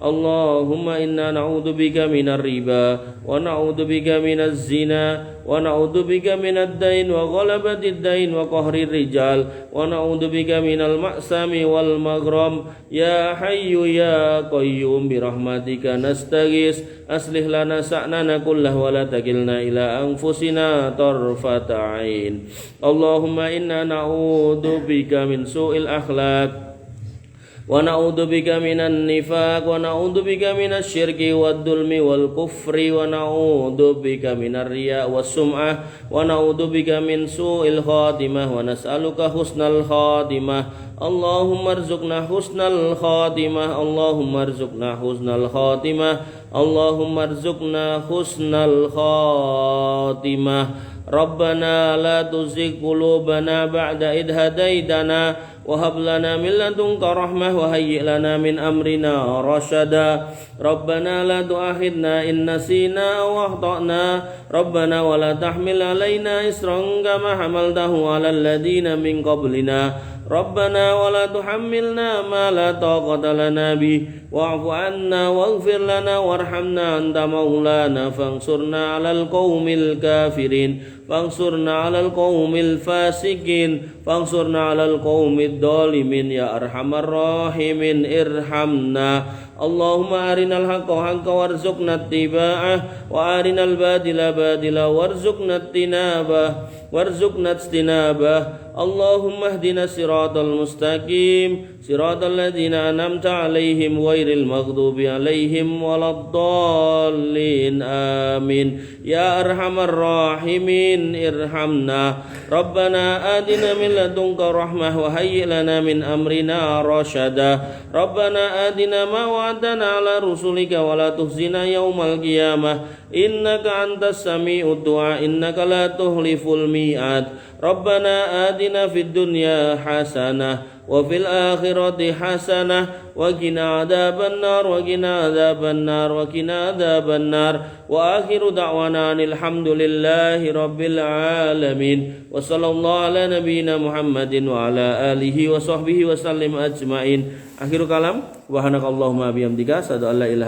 اللهم إنا نعوذ بك من الربا ونعوذ بك من الزنا ونعوذ بك من الدين وغلبة الدين وقهر الرجال ونعوذ بك من المأسام والمغرم يا حي يا قيوم برحمتك نستغيث أصلح لنا شأننا كله ولا تكلنا إلى أنفسنا طرفة عين اللهم إنا نعوذ بك من سوء الأخلاق ونعوذ بك من النفاق ونعوذ بك من الشرك والظلم والكفر ونعوذ بك من الرياء والسمعة ونعوذ بك من سوء الخاتمة ونسألك حسن الخاتمة اللهم ارزقنا حسن الخاتمة اللهم ارزقنا حسن الخاتمة اللهم ارزقنا حسن الخاتمة ربنا لا تزغ قلوبنا بعد إذ هديتنا وهب لنا من لدنك رحمة وهيئ لنا من أمرنا رشدا ربنا لا تؤاخذنا إن نسينا أو أخطأنا ربنا ولا تحمل علينا إصرا كما حملته على الذين من قبلنا ربنا ولا تحملنا ما لا طاقة لنا به واعف عنا واغفر لنا وارحمنا أنت مولانا فانصرنا على القوم الكافرين فانصرنا على القوم الفاسقين فانصرنا على القوم الظالمين يا أرحم الراحمين ارحمنا اللهم أرنا الحق حقا وارزقنا اتباعه وأرنا الباطل باطلا وارزقنا اجتنابه اللهم اهدنا الصراط المستقيم صراط الذين أنعمت عليهم غير المغضوب عليهم ولا الضالين آمين يا أرحم الراحمين ارحمنا ربنا آتنا من لدنك رحمة وهيئ لنا من أمرنا رشدا ربنا آتنا ما وعدتنا على رسلك ولا تخزنا يوم القيامة إنك أنت السميع الدعاء إنك لا تخلف الميعاد ربنا آتنا في الدنيا حسنة وفي الآخرة حسنة وقنا عذاب النار وقنا عذاب النار وقنا عذاب النار وآخر دعوانا أن الحمد لله رب العالمين وصلى الله على نبينا محمد وعلى آله وصحبه وسلم أجمعين. Akhirul kalam wa subhanakallahumma bihamdika asyhadu an la ilaha